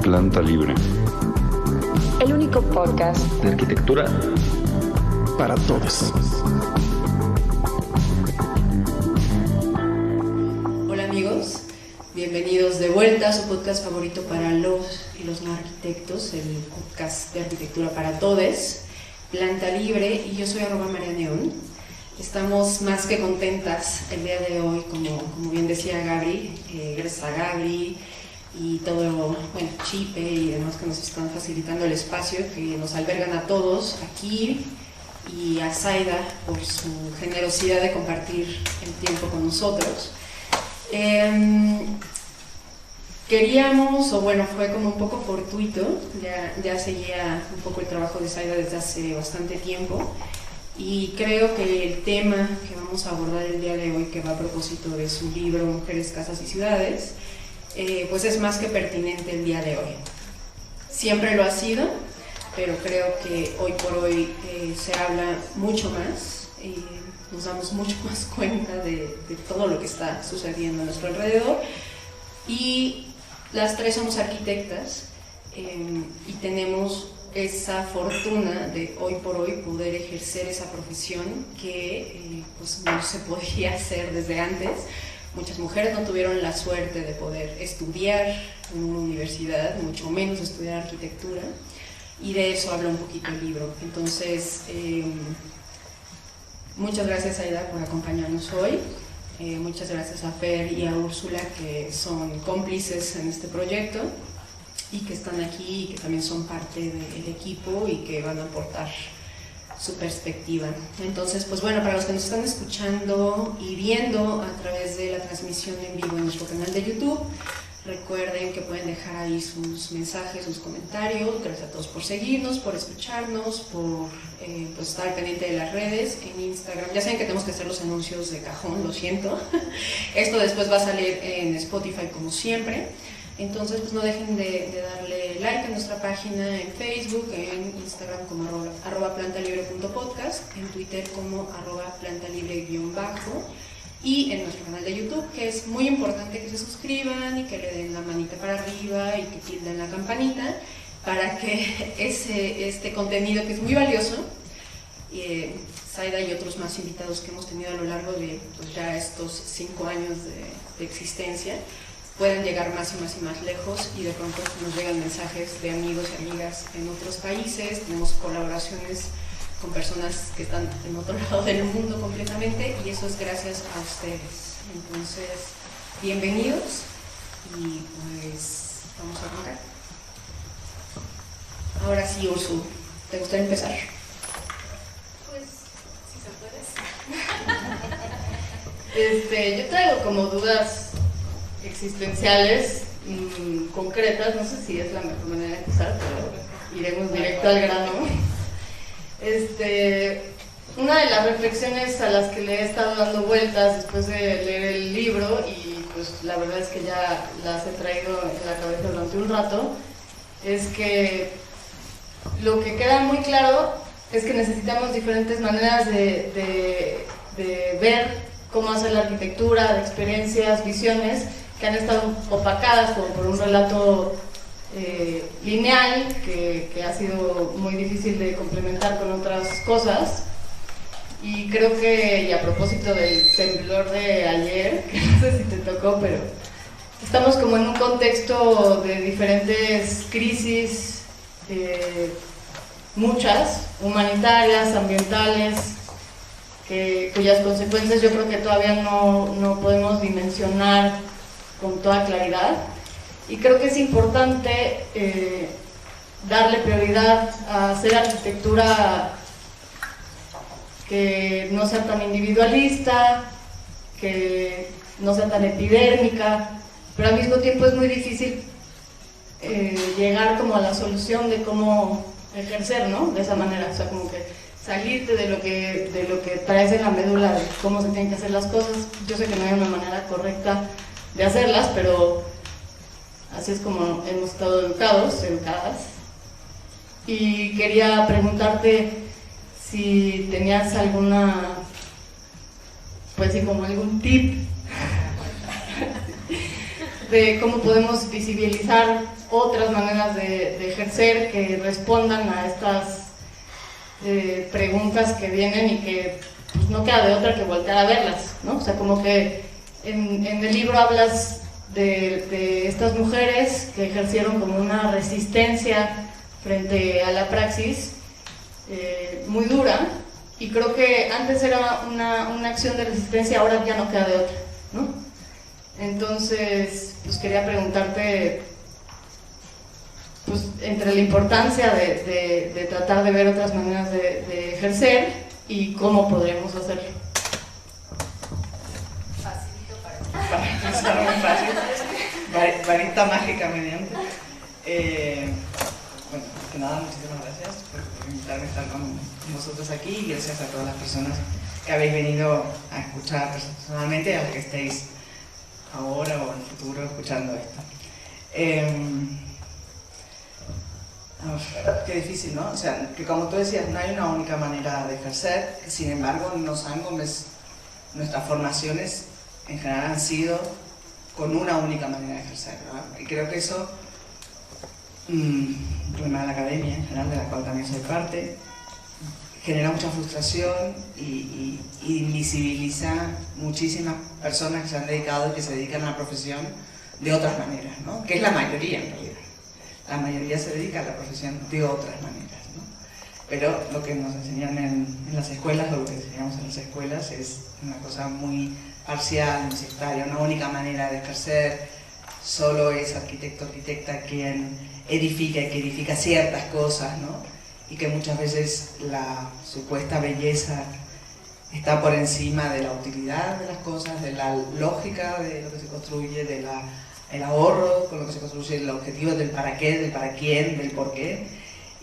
Planta Libre. El único podcast de arquitectura para todos. Hola amigos, bienvenidos de vuelta a su podcast favorito para los y los no arquitectos, el podcast de arquitectura para todos, Planta Libre, y yo soy @MariaNeón. Estamos más que contentas el día de hoy, como bien decía Gabri, gracias a Gabri y todo, Chipe y demás que nos están facilitando el espacio, que nos albergan a todos aquí, y a Zaida por su generosidad de compartir el tiempo con nosotros. Queríamos, fue como un poco fortuito, ya seguía un poco el trabajo de Zaida desde hace bastante tiempo, y creo que el tema que vamos a abordar el día de hoy, que va a propósito de su libro Mujeres, Casas y Ciudades, pues es más que pertinente el día de hoy. Siempre lo ha sido, pero creo que hoy por hoy se habla mucho más, nos damos mucho más cuenta de todo lo que está sucediendo a nuestro alrededor, y las tres somos arquitectas y tenemos esa fortuna de hoy por hoy poder ejercer esa profesión que pues no se podía hacer desde antes. Muchas mujeres no tuvieron la suerte de poder estudiar en una universidad, mucho menos estudiar arquitectura, y de eso habla un poquito el libro. Entonces, muchas gracias, Aida, por acompañarnos hoy. Muchas gracias a Fer y a Úrsula, que son cómplices en este proyecto y que están aquí y que también son parte del equipo y que van a aportar su perspectiva. Entonces, para los que nos están escuchando y viendo a través de la transmisión en vivo en nuestro canal de YouTube, recuerden que pueden dejar ahí sus mensajes, sus comentarios. Gracias a todos por seguirnos, por escucharnos, por estar pendiente de las redes, en Instagram. Ya saben que tenemos que hacer los anuncios de cajón, lo siento. Esto después va a salir en Spotify como siempre. Entonces, no dejen de darle like a nuestra página en Facebook, en Instagram como @plantalibre.podcast, en Twitter como @plantalibre_ y en nuestro canal de YouTube, que es muy importante que se suscriban y que le den la manita para arriba y que tilden la campanita para que este contenido, que es muy valioso, Zaida y otros más invitados que hemos tenido a lo largo de ya estos 5 años de existencia, pueden llegar más y más y más lejos, y de pronto nos llegan mensajes de amigos y amigas en otros países. Tenemos colaboraciones con personas que están en otro lado del mundo completamente, y eso es gracias a ustedes. Entonces, bienvenidos, y pues vamos a arrancar. Ahora sí, Ursu, ¿te gustaría empezar? Pues, si se puede. Yo traigo como dudas existenciales concretas, no sé si es la mejor manera de empezar, pero iremos directo al grano. Una de las reflexiones a las que le he estado dando vueltas después de leer el libro, y pues la verdad es que ya las he traído en la cabeza durante un rato, es que lo que queda muy claro es que necesitamos diferentes maneras de ver cómo hacer la arquitectura, de experiencias, visiones que han estado opacadas como por un relato lineal que ha sido muy difícil de complementar con otras cosas. Y creo que, y a propósito del temblor de ayer, que no sé si te tocó, pero estamos como en un contexto de diferentes crisis, muchas, humanitarias, ambientales, cuyas consecuencias yo creo que todavía no podemos dimensionar con toda claridad, y creo que es importante darle prioridad a hacer arquitectura que no sea tan individualista, que no sea tan epidérmica, pero al mismo tiempo es muy difícil llegar como a la solución de cómo ejercer, ¿no? De esa manera, o sea, como que salirte de lo que traes en la médula de cómo se tienen que hacer las cosas. Yo sé que no hay una manera correcta de hacerlas, pero así es como hemos estado educadas. Y quería preguntarte si tenías alguna, pues sí, como algún tip de cómo podemos visibilizar otras maneras de ejercer que respondan a estas preguntas que vienen y que pues, no queda de otra que voltear a verlas, ¿no? O sea, como que en el libro hablas de estas mujeres que ejercieron como una resistencia frente a la praxis muy dura, y creo que antes era una acción de resistencia, ahora ya no queda de otra, ¿no? Entonces, pues quería preguntarte, pues entre la importancia de tratar de ver otras maneras de ejercer y cómo podríamos hacerlo. Facilito para empezar, muy fácil. Varita mágica mediante. Bueno, que nada, muchísimas gracias por invitarme a estar con vosotros aquí y gracias a todas las personas que habéis venido a escuchar personalmente y a los que estéis ahora o en el futuro escuchando esto. Qué difícil, ¿no? O sea, que como tú decías, no hay una única manera de ejercer, sin embargo, nuestras formaciones en general han sido con una única manera de ejercer, ¿no? Y creo que eso, el problema de la academia en general, de la cual también soy parte, genera mucha frustración y invisibiliza muchísimas personas que se han dedicado y que se dedican a la profesión de otras maneras, ¿no? Que es la mayoría en realidad. La mayoría se dedica a la profesión de otras maneras, ¿no? Pero lo que nos enseñan en las escuelas, o lo que enseñamos en las escuelas, es una cosa muy parcial, muy sectaria, una única manera de ejercer. Solo es arquitecto o arquitecta quien edifica y que edifica ciertas cosas, ¿no? Y que muchas veces la supuesta belleza está por encima de la utilidad de las cosas, de la lógica de lo que se construye, del ahorro con lo que se construye, el objetivo del para qué, del para quién, del por qué.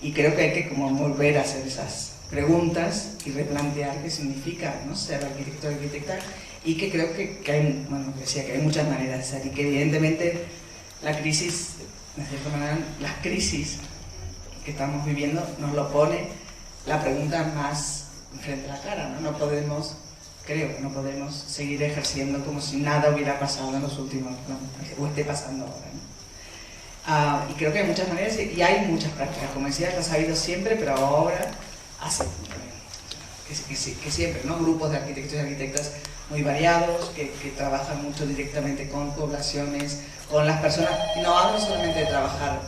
Y creo que hay que como volver a hacer esas preguntas y replantear qué significa, ¿no? Ser arquitecto o arquitecta, y que creo que hay, bueno, decía que hay muchas maneras de ser y que evidentemente la crisis, de cierta manera, las crisis que estamos viviendo nos lo pone la pregunta más frente a la cara, ¿no? No podemos, creo que no podemos seguir ejerciendo como si nada hubiera pasado en los últimos, ¿no? O esté pasando ahora, ¿no? Y creo que hay muchas maneras y hay muchas prácticas, como decías, las ha habido siempre, pero ahora hace que siempre, ¿no? Grupos de arquitectos y arquitectas muy variados, que trabajan mucho directamente con poblaciones, con las personas. No hablo solamente de trabajar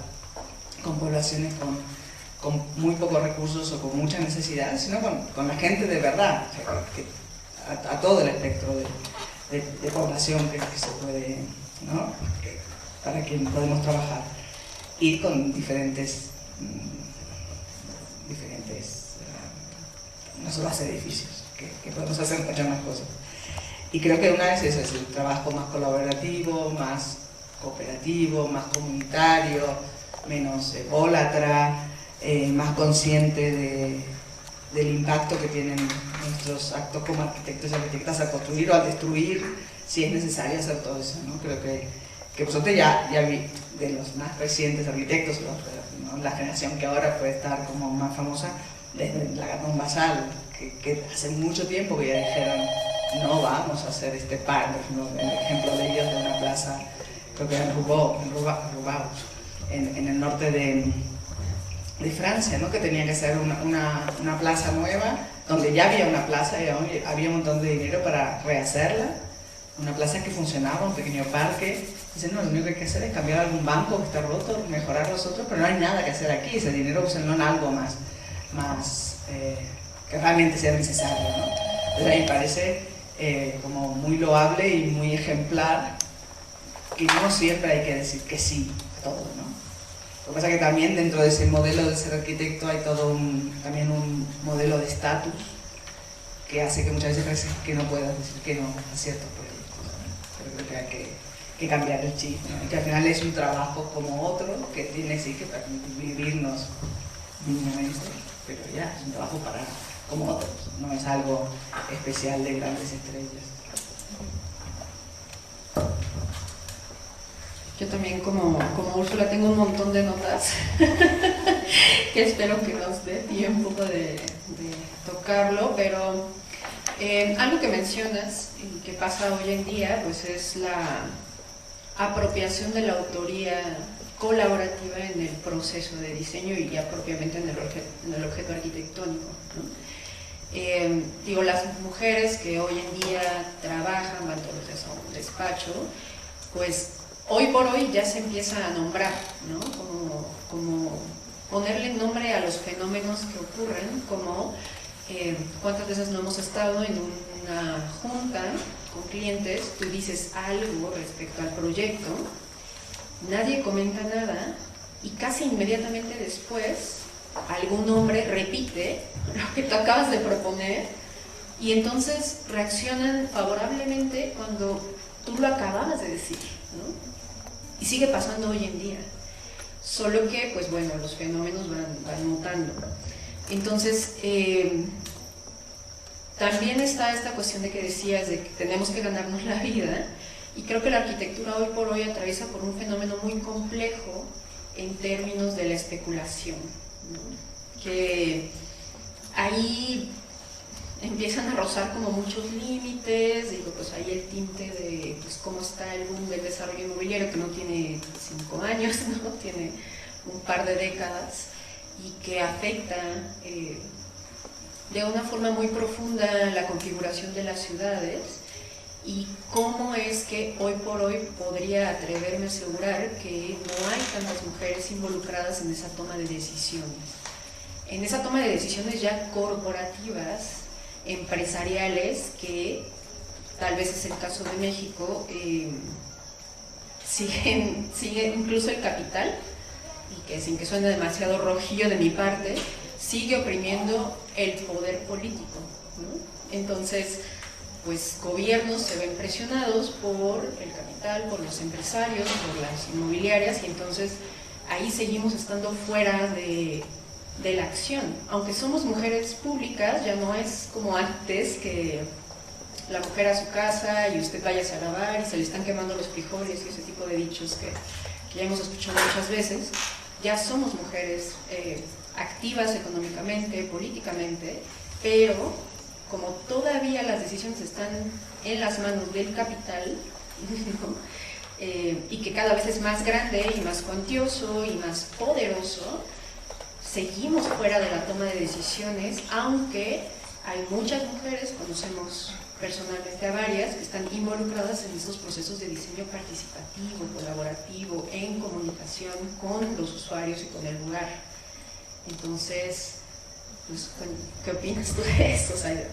con poblaciones con muy pocos recursos o con muchas necesidades, sino con la gente de verdad, o sea, a todo el espectro de población que se puede, ¿no? Para quien podemos trabajar, y con diferentes no solo hacer edificios, que podemos hacer muchas más cosas. Y creo que una es eso, es el trabajo más colaborativo, más cooperativo, más comunitario, menos ególatra, más consciente del impacto que tienen nuestros actos como arquitectos y arquitectas al construir o al destruir, si es necesario hacer todo eso, ¿no? Creo que vosotros ya vi de los más recientes arquitectos, ¿no? La generación que ahora puede estar como más famosa, desde la Gatón Basal, que hace mucho tiempo que ya dijeron no vamos a hacer este par, ¿no? El ejemplo de ellos de una plaza, creo que era en Roubaix, en el norte de Francia, ¿no? Que tenía que ser una plaza nueva, donde ya había una plaza y había un montón de dinero para rehacerla, una plaza que funcionaba, un pequeño parque. Dicen, no, lo único que hay que hacer es cambiar algún banco que está roto, mejorar los otros, pero no hay nada que hacer aquí, ese dinero úsenlo en algo más que realmente sea necesario, ¿no? Entonces a mí me parece como muy loable y muy ejemplar que no siempre hay que decir que sí a todo, ¿no? Lo que pasa es que también dentro de ese modelo de ser arquitecto hay todo también un modelo de estatus que hace que muchas veces parece que no puedas decir que no a ciertos proyectos, ¿no? Pero creo que hay que cambiar el chip, ¿no? Y que al final es un trabajo como otro que tiene sí que permitir vivirnos mínimamente, pero ya es un trabajo como otros, no es algo especial de grandes estrellas. Yo también como Úrsula tengo un montón de notas que espero que nos dé tiempo de tocarlo, pero algo que mencionas y que pasa hoy en día pues es la apropiación de la autoría colaborativa en el proceso de diseño y ya propiamente en el objeto arquitectónico, ¿no? Digo, las mujeres que hoy en día trabajan, van todos los días a un despacho, pues hoy por hoy ya se empieza a nombrar, ¿no? Como ponerle nombre a los fenómenos que ocurren, como cuántas veces no hemos estado en una junta con clientes, tú dices algo respecto al proyecto, nadie comenta nada y casi inmediatamente después algún hombre repite lo que tú acabas de proponer y entonces reaccionan favorablemente cuando tú lo acababas de decir, ¿no? Y sigue pasando hoy en día, solo que, pues bueno, los fenómenos van mutando. Entonces, también está esta cuestión de que decías de que tenemos que ganarnos la vida, y creo que la arquitectura hoy por hoy atraviesa por un fenómeno muy complejo en términos de la especulación, ¿no? Que ahí empiezan a rozar como muchos límites, digo, pues ahí el tinte de pues cómo está el boom del desarrollo inmobiliario, que no tiene 5 años, ¿no? Tiene un par de décadas, y que afecta de una forma muy profunda la configuración de las ciudades, y cómo es que hoy por hoy podría atreverme a asegurar que no hay tantas mujeres involucradas en esa toma de decisiones. En esa toma de decisiones ya corporativas, empresariales, que tal vez es el caso de México, siguen incluso el capital, y que sin que suene demasiado rojillo de mi parte, sigue oprimiendo el poder político, ¿no? Entonces, pues gobiernos se ven presionados por el capital, por los empresarios, por las inmobiliarias, y entonces ahí seguimos estando fuera de la acción. Aunque somos mujeres públicas, ya no es como antes, que la mujer a su casa y usted vaya a lavar y se le están quemando los frijoles y ese tipo de dichos que ya hemos escuchado muchas veces. Ya somos mujeres activas económicamente, políticamente, pero como todavía las decisiones están en las manos del capital, ¿no? Y que cada vez es más grande y más cuantioso y más poderoso, seguimos fuera de la toma de decisiones, aunque hay muchas mujeres, conocemos personalmente a varias, que están involucradas en estos procesos de diseño participativo, colaborativo, en comunicación con los usuarios y con el lugar. Entonces, pues, ¿qué opinas tú de esto, Zaida?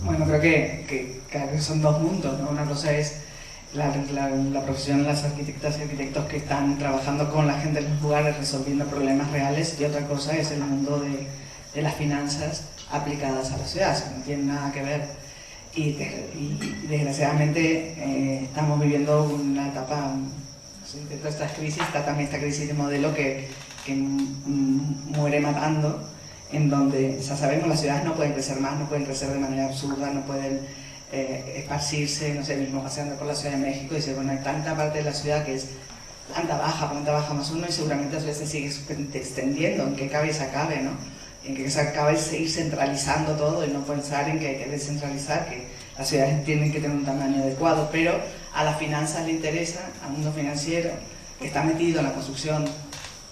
Bueno, creo que son dos mundos, ¿no? Una cosa es la profesión de las arquitectas y arquitectos que están trabajando con la gente en los lugares, resolviendo problemas reales, y otra cosa es el mundo de las finanzas aplicadas a la ciudad, que no tienen nada que ver. Y desgraciadamente estamos viviendo una etapa, de todas estas crisis, está también esta crisis de modelo que muere matando, en donde, ya sabemos, las ciudades no pueden crecer más, no pueden crecer de manera absurda, no pueden esparcirse, no sé, mismo paseando por la Ciudad de México y decir, bueno, hay tanta parte de la ciudad que es planta baja más uno, y seguramente a veces sigue extendiendo, en qué cabeza cabe, ¿no? En que se acabe ir centralizando todo y no pensar en que hay que descentralizar, que las ciudades tienen que tener un tamaño adecuado, pero a las finanzas le interesa, al mundo financiero, que está metido en la construcción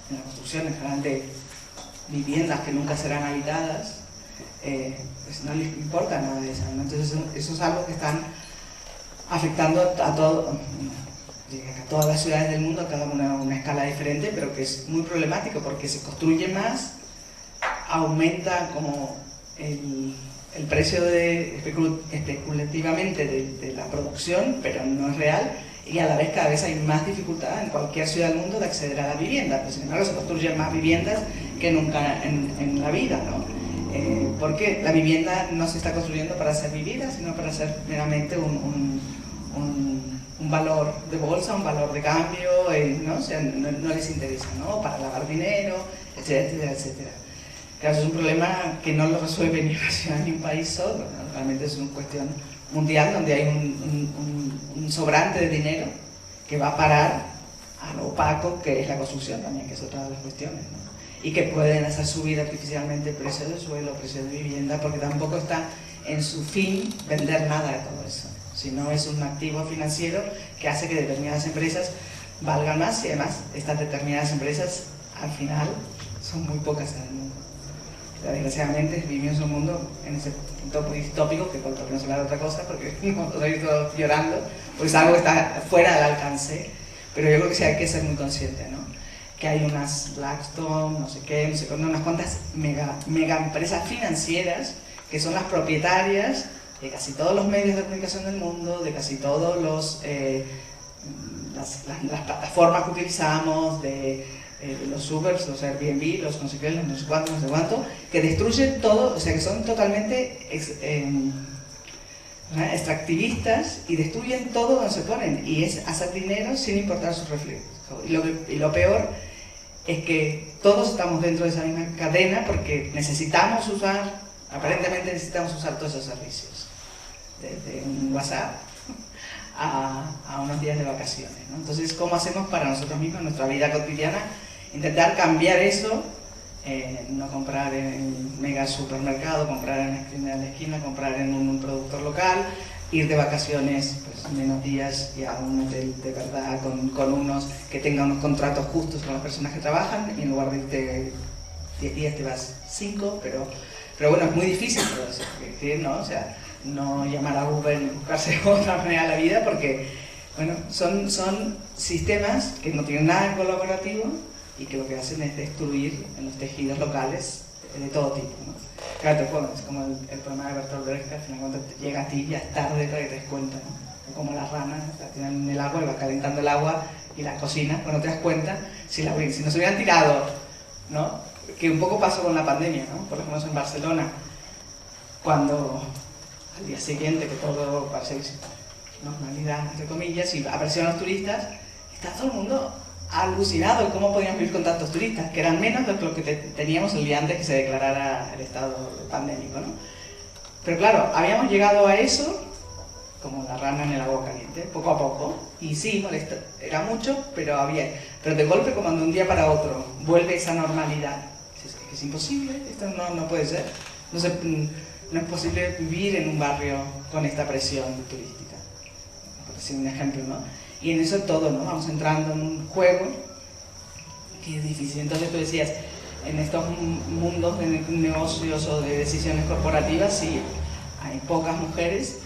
en general de viviendas que nunca serán habitadas, pues no les importa nada de eso, ¿no? Entonces eso es algo que están afectando a todas las ciudades del mundo, a cada una escala diferente, pero que es muy problemático porque se construye más, aumenta como el precio especulativamente de la producción, pero no es real, y a la vez cada vez hay más dificultad en cualquier ciudad del mundo de acceder a la vivienda, pero sin embargo se construyen más viviendas que nunca en la vida, ¿no? Porque la vivienda no se está construyendo para ser vivida, sino para ser meramente un valor de bolsa, un valor de cambio, ¿no? O sea, no les interesa, ¿no? Para lavar dinero, etcétera, etcétera. Claro, es un problema que no lo resuelve ni una ciudad ni un país solo, ¿no? Realmente es una cuestión mundial donde hay un sobrante de dinero que va a parar a lo opaco que es la construcción también, que es otra de las cuestiones, ¿no? Y que pueden hacer subir artificialmente el precio del suelo, el precio de vivienda, porque tampoco está en su fin vender nada de todo eso, sino es un activo financiero que hace que determinadas empresas valgan más, y además estas determinadas empresas al final son muy pocas en el mundo. Desgraciadamente vivimos en un mundo en ese punto muy distópico, que por lo menos hablar de otra cosa, porque no estoy todo llorando, porque es algo que está fuera del alcance, pero yo creo que sí hay que ser muy consciente, ¿no? Que hay unas Blackstone, no sé qué, unas cuantas mega empresas financieras que son las propietarias de casi todos los medios de comunicación del mundo, de casi todos las plataformas que utilizamos, de los Ubers, los Airbnb, los no sé qué, no sé cuánto, que destruyen todo, o sea que son totalmente extractivistas y destruyen todo donde se ponen, y es hacer dinero sin importar sus reflejos. Y lo peor es que todos estamos dentro de esa misma cadena porque aparentemente necesitamos usar todos esos servicios, desde un WhatsApp a unos días de vacaciones, ¿no? Entonces, ¿cómo hacemos para nosotros mismos, en nuestra vida cotidiana, intentar cambiar eso? No comprar en un mega supermercado, comprar en la esquina, comprar en un productor local, ir de vacaciones pues, menos días y a un hotel de verdad con unos que tengan unos contratos justos con las personas que trabajan, y en lugar de irte 10 días te vas 5, pero bueno, es muy difícil todo eso, ¿no? O sea, no llamar a Uber ni buscarse otra manera de la vida, porque bueno, son sistemas que no tienen nada de colaborativo y que lo que hacen es destruir en los tejidos locales de todo tipo, ¿no? Claro, es como el problema de Bertolt Brecht, que al final cuando llega a ti ya es tarde para que te des cuenta, ¿no? Como las ranas, la tiran en el agua y va calentando el agua y la cocina, cuando te das cuenta, si no se hubieran tirado, ¿no? Que un poco pasó con la pandemia, ¿no? Por lo menos en Barcelona, cuando al día siguiente que todo parece normalidad, entre comillas, y aparecieron los turistas, está todo el mundo alucinado de cómo podíamos vivir con tantos turistas, que eran menos de lo que teníamos el día antes que se declarara el estado pandémico, ¿no? Pero claro, habíamos llegado a eso como la rana en el agua caliente, poco a poco, y sí, molesta, era mucho, pero de golpe, como de un día para otro, vuelve esa normalidad. Es imposible, esto no puede ser, no es posible vivir en un barrio con esta presión turística, por decir un ejemplo, ¿no? Y en eso todo, ¿no? Vamos entrando en un juego que es difícil. Entonces tú decías, en estos mundos de negocios o de decisiones corporativas, sí, hay pocas mujeres,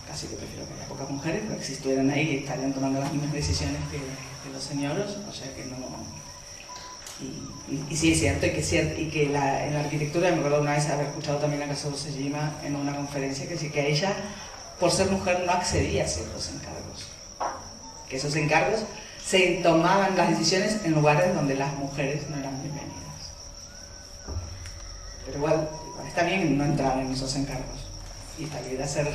casi que prefiero que haya pocas mujeres, porque si estuvieran ahí estarían tomando las mismas decisiones que los señoros, o sea que no... Y sí es cierto, y que en la arquitectura, me acuerdo una vez haber escuchado también a Kazuo Sejima en una conferencia que sí que ella, por ser mujer, no accedía a ciertos encargos, que esos encargos se tomaban las decisiones en lugares donde las mujeres no eran bienvenidas. Pero igual está bien no entrar en esos encargos y tal vez hacer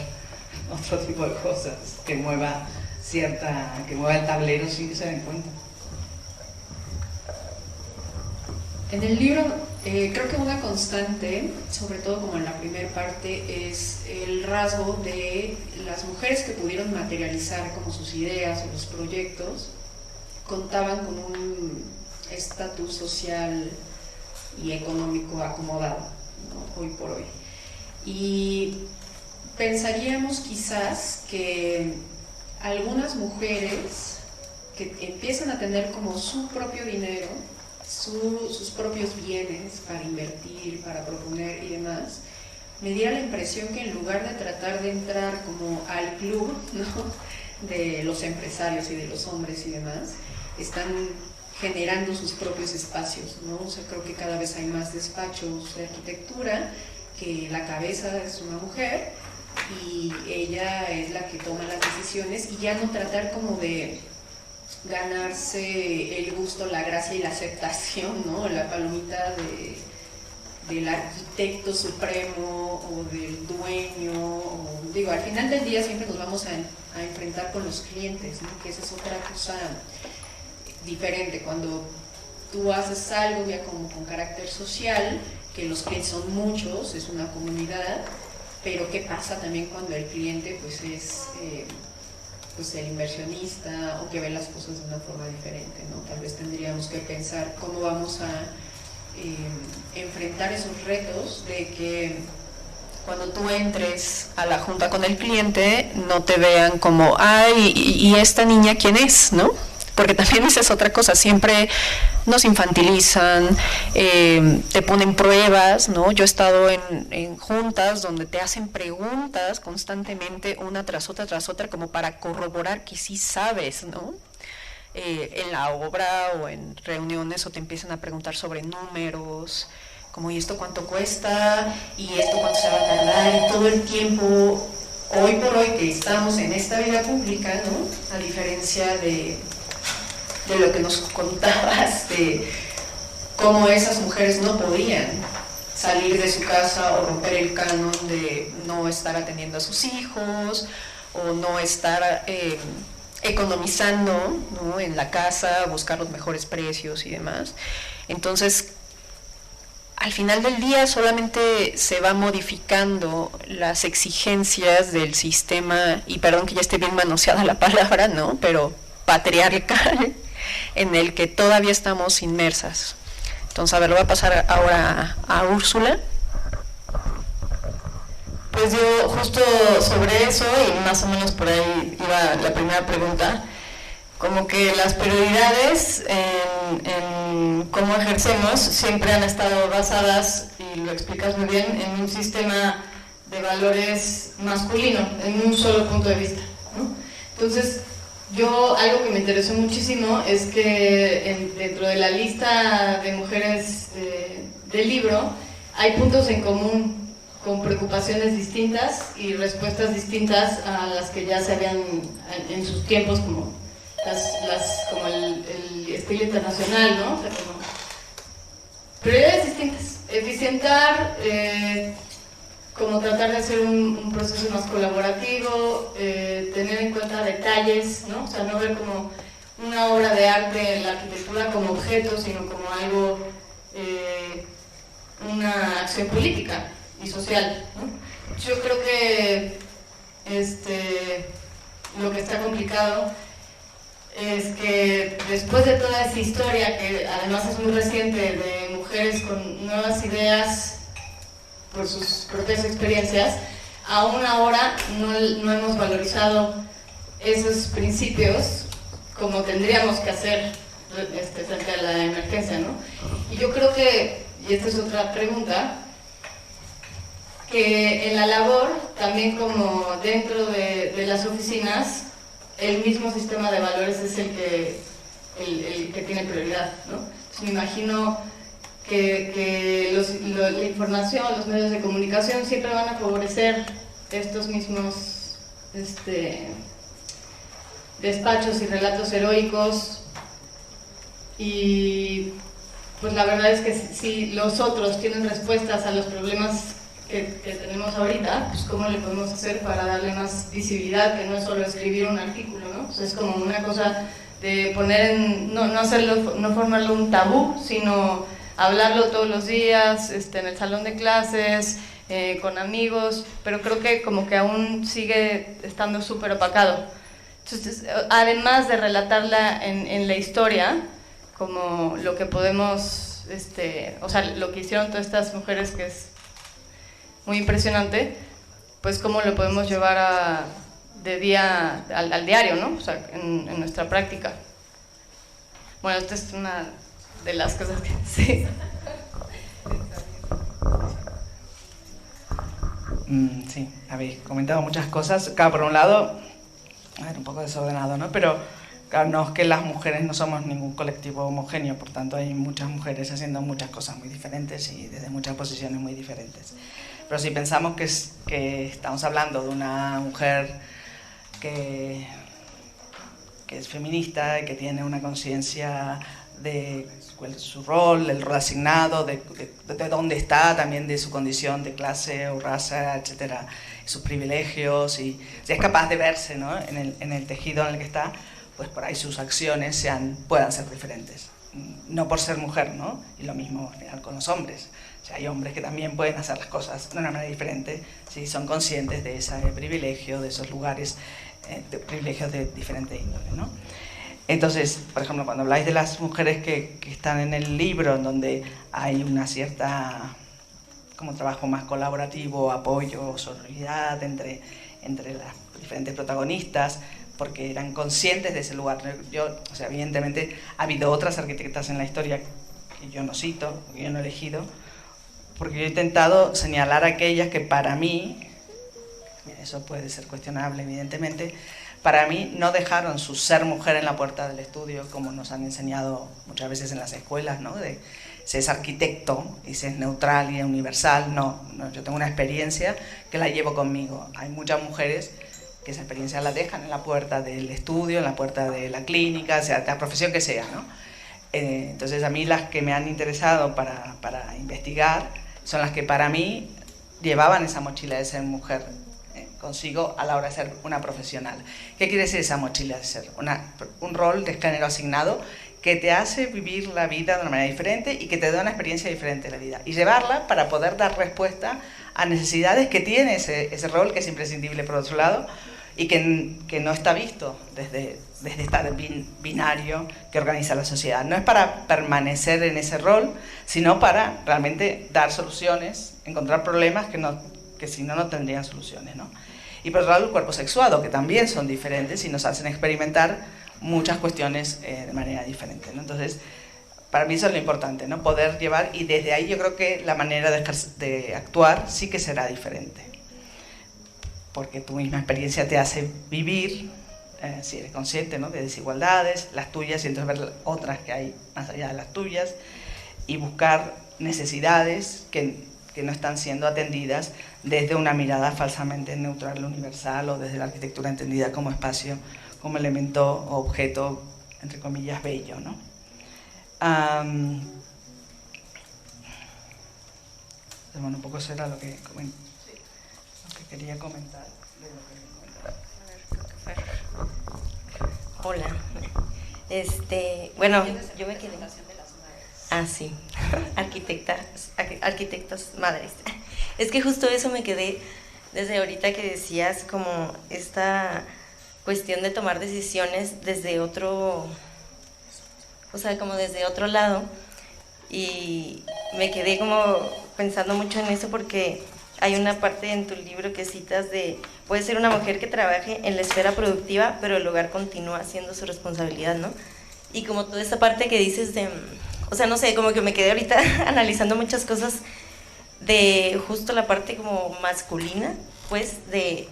otro tipo de cosas que mueva el tablero sin que se den cuenta. En el libro creo que una constante, sobre todo como en la primera parte, es el rasgo de las mujeres que pudieron materializar como sus ideas o los proyectos, contaban con un estatus social y económico acomodado, ¿no? Hoy por hoy. Y pensaríamos quizás que algunas mujeres que empiezan a tener como su propio dinero, sus propios bienes para invertir, para proponer y demás, me diera la impresión que en lugar de tratar de entrar como al club, ¿no?, de los empresarios y de los hombres y demás, están generando sus propios espacios, ¿no? O sea, creo que cada vez hay más despachos de arquitectura, que la cabeza es una mujer y ella es la que toma las decisiones, y ya no tratar como de ganarse el gusto, la gracia y la aceptación, ¿no? La palomita del arquitecto supremo o del dueño, digo, al final del día siempre nos vamos a enfrentar con los clientes, ¿no? Que esa es otra cosa diferente, cuando tú haces algo ya como con carácter social, que los clientes son muchos, es una comunidad, pero ¿qué pasa también cuando el cliente pues es pues el inversionista, o que ve las cosas de una forma diferente, ¿no? Tal vez tendríamos que pensar cómo vamos a enfrentar esos retos de que cuando tú entres a la junta con el cliente, no te vean como, ay, ¿y esta niña quién es?, ¿no? Porque también esa es otra cosa, siempre nos infantilizan, te ponen pruebas, ¿no? Yo he estado en juntas donde te hacen preguntas constantemente, una tras otra, como para corroborar que sí sabes, ¿no? En la obra o en reuniones, o te empiezan a preguntar sobre números, como ¿y esto cuánto cuesta? ¿Y esto cuánto se va a tardar? Y todo el tiempo, hoy por hoy que estamos en esta vida pública, ¿no? A diferencia de lo que nos contabas, de cómo esas mujeres no podían salir de su casa o romper el canon de no estar atendiendo a sus hijos o no estar economizando, ¿no? En la casa, buscar los mejores precios y demás. Entonces, al final del día solamente se va modificando las exigencias del sistema, y perdón que ya esté bien manoseada la palabra, ¿no? Pero patriarcal, en el que todavía estamos inmersas. Entonces, a ver, lo voy a pasar ahora a Úrsula. Pues yo justo sobre eso, y más o menos por ahí iba la primera pregunta, como que las prioridades en cómo ejercemos siempre han estado basadas, y lo explicas muy bien, en un sistema de valores masculino, en un solo punto de vista, ¿no? Entonces, algo que me interesó muchísimo es que dentro de la lista de mujeres del libro hay puntos en común con preocupaciones distintas y respuestas distintas a las que ya se habían en sus tiempos, como como el estilo internacional, ¿no? O sea, como prioridades distintas, eficientar, como tratar de hacer un proceso más colaborativo, tener en cuenta detalles, ¿no? O sea, no ver como una obra de arte en la arquitectura como objeto, sino como algo, una acción política y social, ¿no? Yo creo que lo que está complicado es que después de toda esa historia, que además es muy reciente, de mujeres con nuevas ideas por sus propias experiencias, aún ahora no hemos valorizado esos principios como tendríamos que hacer frente a la emergencia, ¿no? Y yo creo que, y esta es otra pregunta, que en la labor, también como dentro de las oficinas, el mismo sistema de valores es el que tiene prioridad, ¿no? Entonces me imagino que la información, los medios de comunicación siempre van a favorecer estos mismos despachos y relatos heroicos, y pues la verdad es que si los otros tienen respuestas a los problemas que tenemos ahorita, pues cómo le podemos hacer para darle más visibilidad, que no es solo escribir un artículo, ¿no? O sea, es como una cosa de poner no formarlo un tabú, sino hablarlo todos los días, en el salón de clases, con amigos, pero creo que como que aún sigue estando súper opacado. Entonces, además de relatarla en la historia, como lo que podemos, o sea, lo que hicieron todas estas mujeres, que es muy impresionante, pues cómo lo podemos llevar al diario, ¿no? O sea, en nuestra práctica. Bueno, esta es una de las cosas que sí. Sí, habéis comentado muchas cosas. Claro, por un lado, un poco desordenado, ¿no? Pero claro, no es que las mujeres no somos ningún colectivo homogéneo, por tanto hay muchas mujeres haciendo muchas cosas muy diferentes y desde muchas posiciones muy diferentes. Pero si pensamos que estamos hablando de una mujer que es feminista y que tiene una conciencia de cuál es su rol, el rol asignado, de dónde está, también de su condición de clase o raza, etcétera, sus privilegios, y si es capaz de verse, ¿no? en el tejido en el que está, pues por ahí sus acciones puedan ser diferentes, no por ser mujer, ¿no? Y lo mismo en general con los hombres. O sea, hay hombres que también pueden hacer las cosas de una manera diferente si son conscientes de ese privilegio, de esos lugares, de privilegios de diferente índole, ¿no? Entonces, por ejemplo, cuando habláis de las mujeres que están en el libro, en donde hay una cierta como trabajo más colaborativo, apoyo, sororidad entre las diferentes protagonistas, porque eran conscientes de ese lugar. O sea, evidentemente ha habido otras arquitectas en la historia que yo no cito, que yo no he elegido, porque yo he intentado señalar aquellas que para mí, eso puede ser cuestionable evidentemente, para mí no dejaron su ser mujer en la puerta del estudio, como nos han enseñado muchas veces en las escuelas, ¿no? De se es arquitecto y se es neutral y universal. No, yo tengo una experiencia que la llevo conmigo. Hay muchas mujeres que esa experiencia la dejan en la puerta del estudio, en la puerta de la clínica, o sea, de la profesión que sea, ¿no? Entonces a mí las que me han interesado para investigar son las que para mí llevaban esa mochila de ser mujer consigo a la hora de ser una profesional. ¿Qué quiere decir esa mochila de ser? Un rol de género asignado que te hace vivir la vida de una manera diferente y que te da una experiencia diferente de la vida. Y llevarla para poder dar respuesta a necesidades que tiene ese rol, que es imprescindible por otro lado, y que no está visto desde este binario que organiza la sociedad. No es para permanecer en ese rol, sino para realmente dar soluciones, encontrar problemas que si no, no tendrían soluciones, ¿no? Y por otro lado, el cuerpo sexuado, que también son diferentes y nos hacen experimentar muchas cuestiones de manera diferente, ¿no? Entonces, para mí eso es lo importante, ¿no? Poder llevar, y desde ahí yo creo que la manera de actuar sí que será diferente, porque tu misma experiencia te hace vivir, si eres consciente, ¿no? De desigualdades, las tuyas, y entonces ver otras que hay más allá de las tuyas, y buscar necesidades que no están siendo atendidas desde una mirada falsamente neutral, universal, o desde la arquitectura entendida como espacio, como elemento o objeto, entre comillas, bello, ¿no? Bueno, un poco eso era lo que quería comentar. Hola. Bueno, yo me quedé. Ah, sí. Arquitectas madres. Es que justo eso me quedé desde ahorita que decías, como esta cuestión de tomar decisiones desde otro, o sea, como desde otro lado, y me quedé como pensando mucho en eso, porque hay una parte en tu libro que citas de: puede ser una mujer que trabaje en la esfera productiva, pero el hogar continúa siendo su responsabilidad, ¿no? Y como toda esta parte que dices de, o sea, no sé, como que me quedé ahorita analizando muchas cosas de justo la parte como masculina, pues, de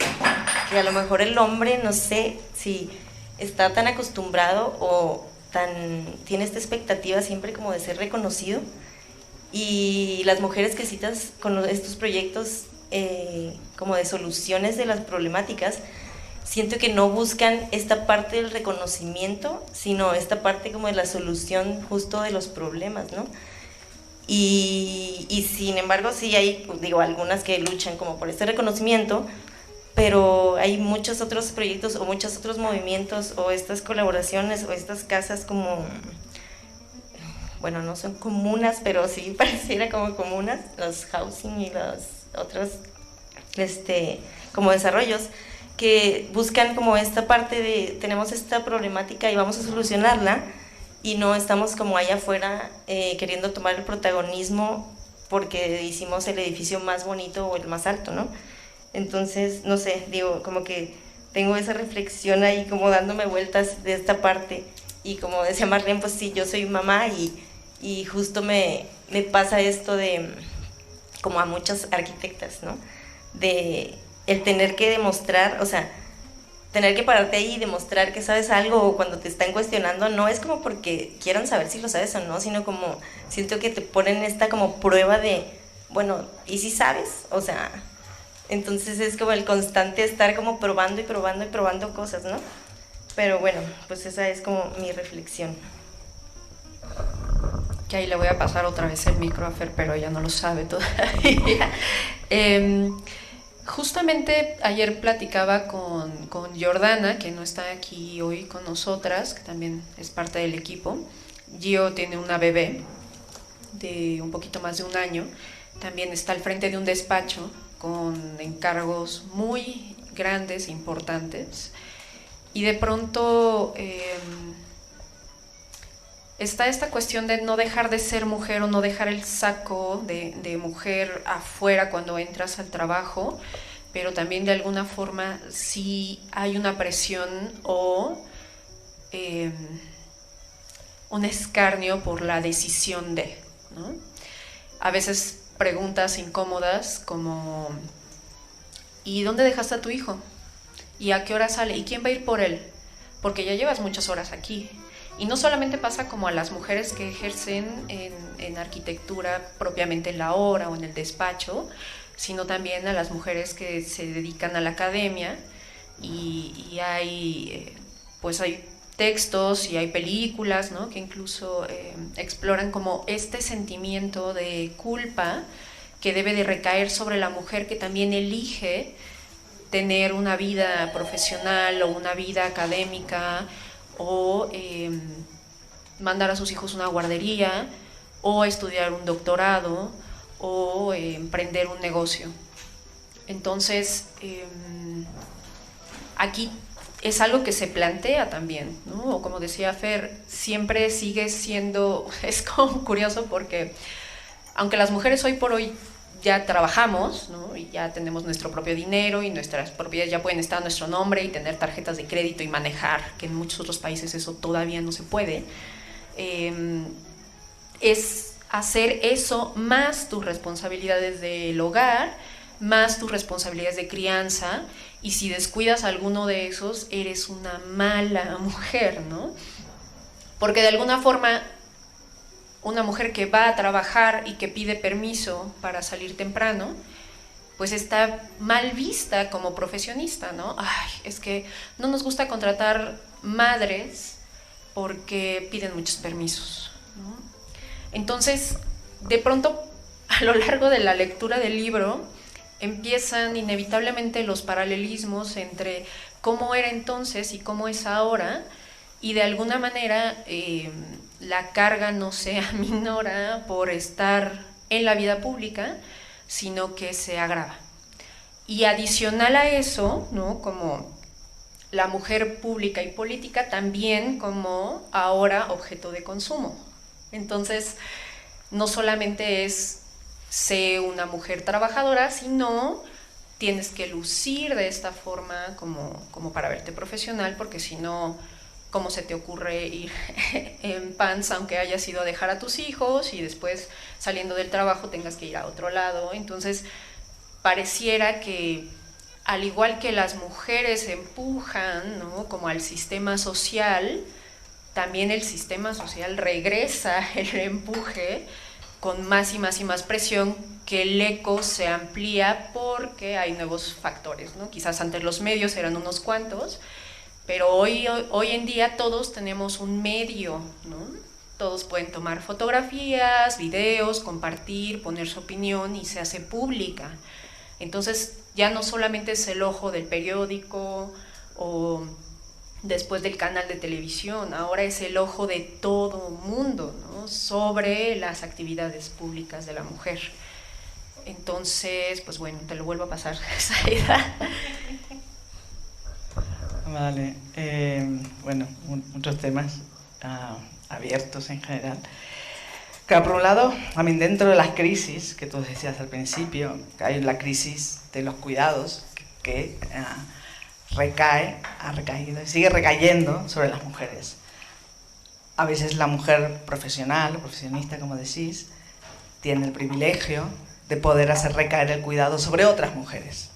que a lo mejor el hombre, no sé si está tan acostumbrado o tiene esta expectativa siempre como de ser reconocido, y las mujeres que citas con estos proyectos como de soluciones de las problemáticas, siento que no buscan esta parte del reconocimiento, sino esta parte como de la solución justo de los problemas, ¿no? Y sin embargo sí hay, digo, algunas que luchan como por este reconocimiento, pero hay muchos otros proyectos o muchos otros movimientos o estas colaboraciones o estas casas como, bueno, no son comunas, pero sí pareciera como comunas, los housing y los otros como desarrollos, que buscan como esta parte de tenemos esta problemática y vamos a solucionarla, y no estamos como allá afuera queriendo tomar el protagonismo porque hicimos el edificio más bonito o el más alto, ¿no? Entonces, no sé, digo, como que tengo esa reflexión ahí como dándome vueltas de esta parte, y como decía Marlene, pues sí, yo soy mamá y justo me pasa esto de, como a muchas arquitectas, ¿no? De el tener que demostrar, o sea, tener que pararte ahí y demostrar que sabes algo, o cuando te están cuestionando, no es como porque quieran saber si lo sabes o no, sino como siento que te ponen esta como prueba de, bueno, ¿y si sabes? O sea, entonces es como el constante estar como probando y probando y probando cosas, ¿no? Pero bueno, pues esa es como mi reflexión. Que ahí le voy a pasar otra vez el micro a Fer, pero ella no lo sabe todavía. Justamente ayer platicaba con Jordana, que no está aquí hoy con nosotras, que también es parte del equipo. Gio tiene una bebé de un poquito más de un año, también está al frente de un despacho con encargos muy grandes, importantes, y de pronto está esta cuestión de no dejar de ser mujer o no dejar el saco de mujer afuera cuando entras al trabajo, pero también de alguna forma sí hay una presión o un escarnio por la decisión de, ¿no? A veces preguntas incómodas como ¿y dónde dejaste a tu hijo? ¿Y a qué hora sale? ¿Y quién va a ir por él? Porque ya llevas muchas horas aquí. Y no solamente pasa como a las mujeres que ejercen en arquitectura propiamente en la obra o en el despacho, sino también a las mujeres que se dedican a la academia y hay, pues hay textos y hay películas, ¿no?, que incluso exploran como este sentimiento de culpa que debe de recaer sobre la mujer que también elige tener una vida profesional o una vida académica o mandar a sus hijos a una guardería o estudiar un doctorado o emprender un negocio. Entonces, aquí es algo que se plantea también, ¿no? O como decía Fer, siempre sigue siendo, es como curioso porque aunque las mujeres hoy por hoy ya trabajamos, ¿no?, y ya tenemos nuestro propio dinero y nuestras propiedades ya pueden estar a nuestro nombre y tener tarjetas de crédito y manejar, que en muchos otros países eso todavía no se puede, es hacer eso más tus responsabilidades del hogar, más tus responsabilidades de crianza, y si descuidas alguno de esos, eres una mala mujer, ¿no? Porque de alguna forma, una mujer que va a trabajar y que pide permiso para salir temprano, pues está mal vista como profesionista, ¿no? Ay, es que no nos gusta contratar madres porque piden muchos permisos, ¿no? Entonces, de pronto, a lo largo de la lectura del libro, empiezan inevitablemente los paralelismos entre cómo era entonces y cómo es ahora, y de alguna manera la carga no se aminora por estar en la vida pública, sino que se agrava. Y adicional a eso, ¿no?, como la mujer pública y política también como ahora objeto de consumo. Entonces, no solamente es sé una mujer trabajadora, sino tienes que lucir de esta forma como para verte profesional, porque si no, ¿cómo se te ocurre ir en pants aunque hayas ido a dejar a tus hijos y después saliendo del trabajo tengas que ir a otro lado? Entonces, pareciera que al igual que las mujeres empujan, ¿no?, como al sistema social, también el sistema social regresa el empuje con más y más y más presión, que el eco se amplía porque hay nuevos factores, ¿no? Quizás antes los medios eran unos cuantos, pero hoy en día todos tenemos un medio, ¿no? Todos pueden tomar fotografías, videos, compartir, poner su opinión y se hace pública. Entonces ya no solamente es el ojo del periódico o después del canal de televisión, ahora es el ojo de todo mundo, ¿no?, sobre las actividades públicas de la mujer. Entonces, pues bueno, te lo vuelvo a pasar, Zaida. Vale, bueno, muchos temas abiertos en general. Claro, por un lado, a mí dentro de las crisis que tú decías al principio, hay la crisis de los cuidados que ha recaído y sigue recayendo sobre las mujeres. A veces la mujer profesional o profesionista, como decís, tiene el privilegio de poder hacer recaer el cuidado sobre otras mujeres,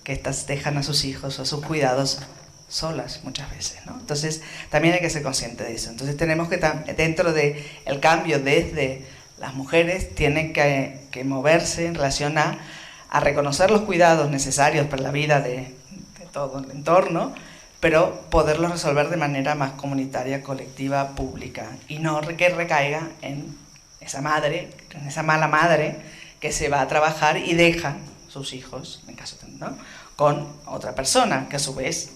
que estas dejan a sus hijos o a sus cuidados solas muchas veces, ¿no? Entonces también hay que ser consciente de eso. Entonces tenemos que, dentro del cambio desde las mujeres, tienen que moverse en relación a reconocer los cuidados necesarios para la vida de todo el entorno, pero poderlos resolver de manera más comunitaria, colectiva, pública, y no que recaiga en esa madre, en esa mala madre que se va a trabajar y deja sus hijos, en caso de, ¿no?, con otra persona, que a su vez...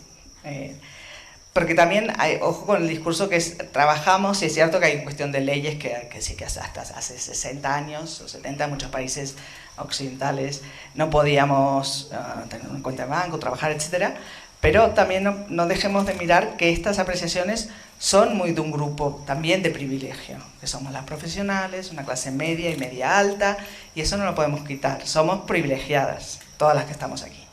porque también hay, ojo con el discurso que es, trabajamos, y es cierto que hay cuestión de leyes que sí que hasta hace 60 años o 70 en muchos países occidentales no podíamos tener una cuenta de banco, trabajar, etcétera, Pero también no dejemos de mirar que estas apreciaciones son muy de un grupo también de privilegio, que somos las profesionales, una clase media y media alta, y eso no lo podemos quitar. Somos privilegiadas, todas las que estamos aquí.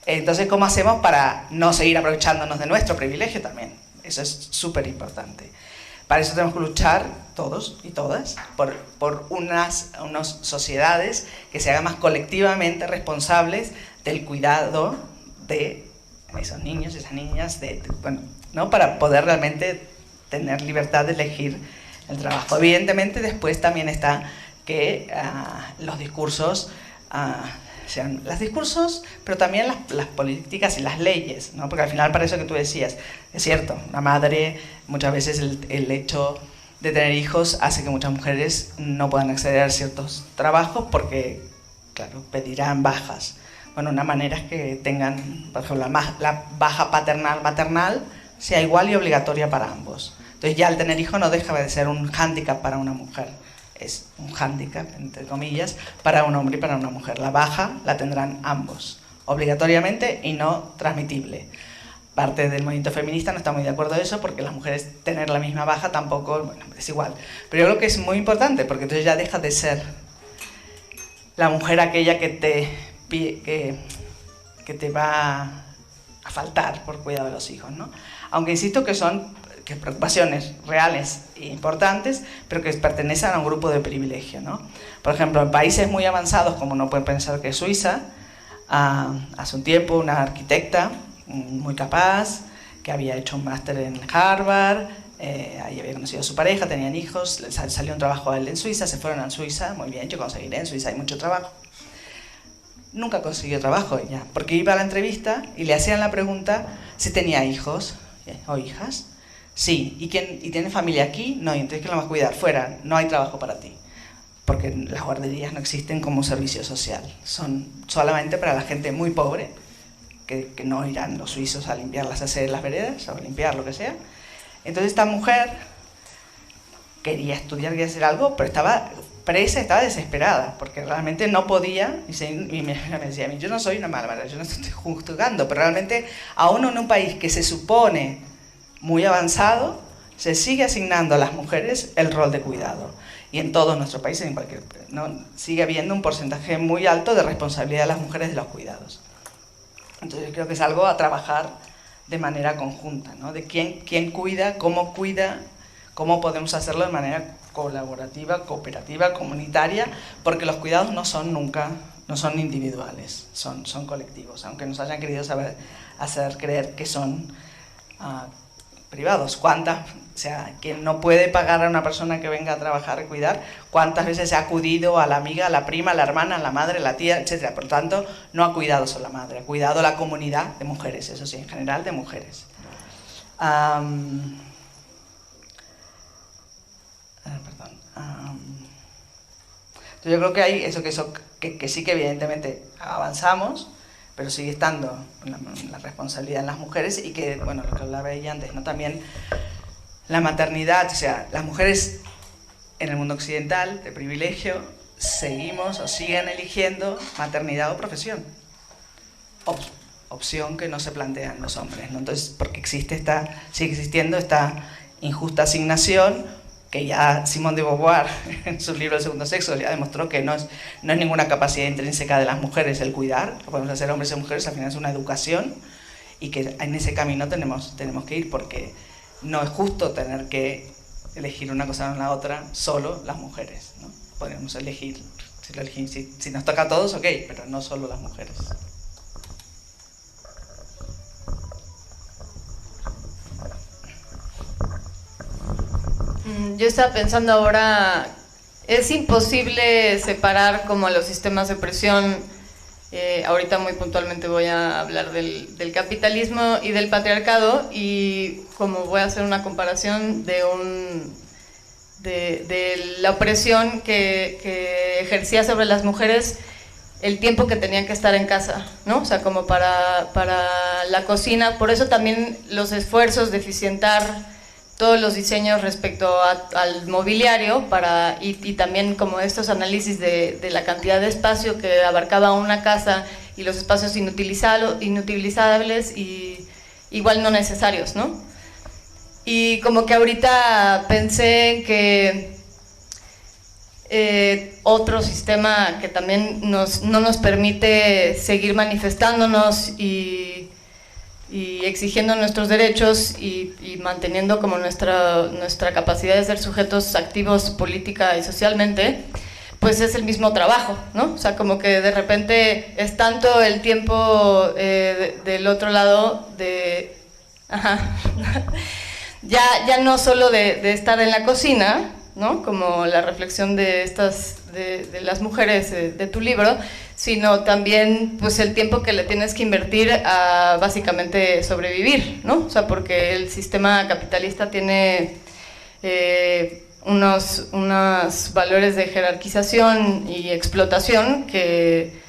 Entonces, ¿cómo hacemos para no seguir aprovechándonos de nuestro privilegio también? Eso es súper importante. Para eso tenemos que luchar, todos y todas, por unas sociedades que se hagan más colectivamente responsables del cuidado de esos niños y esas niñas, bueno, ¿no? Para poder realmente tener libertad de elegir el trabajo. Evidentemente, después también está que los discursos sean los discursos, pero también las políticas y las leyes, ¿no? Porque al final, para eso que tú decías, es cierto, una madre, muchas veces el hecho de tener hijos hace que muchas mujeres no puedan acceder a ciertos trabajos porque, claro, pedirán bajas. Bueno, una manera es que tengan, por ejemplo, la baja paternal-maternal sea igual y obligatoria para ambos. Entonces ya el tener hijos no deja de ser un hándicap para una mujer. Es un hándicap, entre comillas, para un hombre y para una mujer. La baja la tendrán ambos, obligatoriamente y no transmitible. Parte del movimiento feminista no está muy de acuerdo en eso, porque las mujeres tener la misma baja tampoco, bueno, es igual. Pero yo creo que es muy importante, porque entonces ya deja de ser la mujer aquella que te va a faltar por cuidado de los hijos, ¿no? Aunque insisto que son preocupaciones reales e importantes, pero que pertenecen a un grupo de privilegio, ¿no? Por ejemplo, en países muy avanzados, como no pueden pensar que Suiza, hace un tiempo una arquitecta muy capaz, que había hecho un máster en Harvard, ahí había conocido a su pareja, tenían hijos, salió un trabajo a él en Suiza, se fueron a Suiza, muy bien, yo conseguiré, en Suiza hay mucho trabajo. Nunca consiguió trabajo ella, porque iba a la entrevista y le hacían la pregunta si tenía hijos o hijas. Sí, ¿y tiene familia aquí? No, y entonces ¿quién lo va a cuidar? Fuera, no hay trabajo para ti. Porque las guarderías no existen como servicio social, son solamente para la gente muy pobre, que no irán los suizos a limpiar las aceras de las veredas, o a limpiar lo que sea. Entonces esta mujer quería estudiar, quería hacer algo, pero estaba presa, estaba desesperada, porque realmente no podía, y me decía, yo no soy una mala madre, yo no estoy juzgando, pero realmente aún en un país que se supone muy avanzado, se sigue asignando a las mujeres el rol de cuidado. Y en todos nuestros países, ¿no? Sigue habiendo un porcentaje muy alto de responsabilidad de las mujeres de los cuidados. Entonces yo creo que es algo a trabajar de manera conjunta, ¿no? De quién cuida, cómo podemos hacerlo de manera colaborativa, cooperativa, comunitaria, porque los cuidados no son individuales, son colectivos, aunque nos hayan querido hacer creer que son privados. O sea, quien no puede pagar a una persona que venga a trabajar y cuidar, cuántas veces se ha acudido a la amiga, a la prima, a la hermana, a la madre, a la tía, etc. Por tanto, no ha cuidado solo la madre, ha cuidado la comunidad de mujeres, eso sí, en general de mujeres. Entonces yo creo que hay eso que sí que evidentemente avanzamos, pero sigue estando la responsabilidad en las mujeres y que, bueno, lo que hablaba ella antes, ¿no? También la maternidad, o sea, las mujeres en el mundo occidental de privilegio seguimos o siguen eligiendo maternidad o profesión. Opción que no se plantean los hombres, ¿no? Entonces, porque sigue existiendo esta injusta asignación que ya Simone de Beauvoir, en su libro El segundo sexo, ya demostró que no es ninguna capacidad intrínseca de las mujeres el cuidar, lo podemos hacer hombres y mujeres, al final es una educación, y que en ese camino tenemos que ir, porque no es justo tener que elegir una cosa o la otra solo las mujeres, ¿no? Podemos elegir, si nos toca a todos, ok, pero no solo las mujeres. Yo estaba pensando ahora, es imposible separar como los sistemas de opresión, ahorita muy puntualmente voy a hablar del capitalismo y del patriarcado, y como voy a hacer una comparación de la opresión que ejercía sobre las mujeres el tiempo que tenían que estar en casa, ¿no? O sea, como para la cocina, por eso también los esfuerzos de eficientar todos los diseños respecto al mobiliario y también como estos análisis de la cantidad de espacio que abarcaba una casa y los espacios inutilizables y igual no necesarios, ¿no? Y como que ahorita pensé en que otro sistema que también no nos permite seguir manifestándonos y exigiendo nuestros derechos y manteniendo como nuestra capacidad de ser sujetos activos política y socialmente, pues es el mismo trabajo, ¿no? O sea, como que de repente es tanto el tiempo del otro lado de... Ajá. ya no solo de estar en la cocina, ¿no? Como la reflexión de las mujeres de tu libro, sino también pues el tiempo que le tienes que invertir a básicamente sobrevivir, ¿no? O sea, porque el sistema capitalista tiene unos valores de jerarquización y explotación que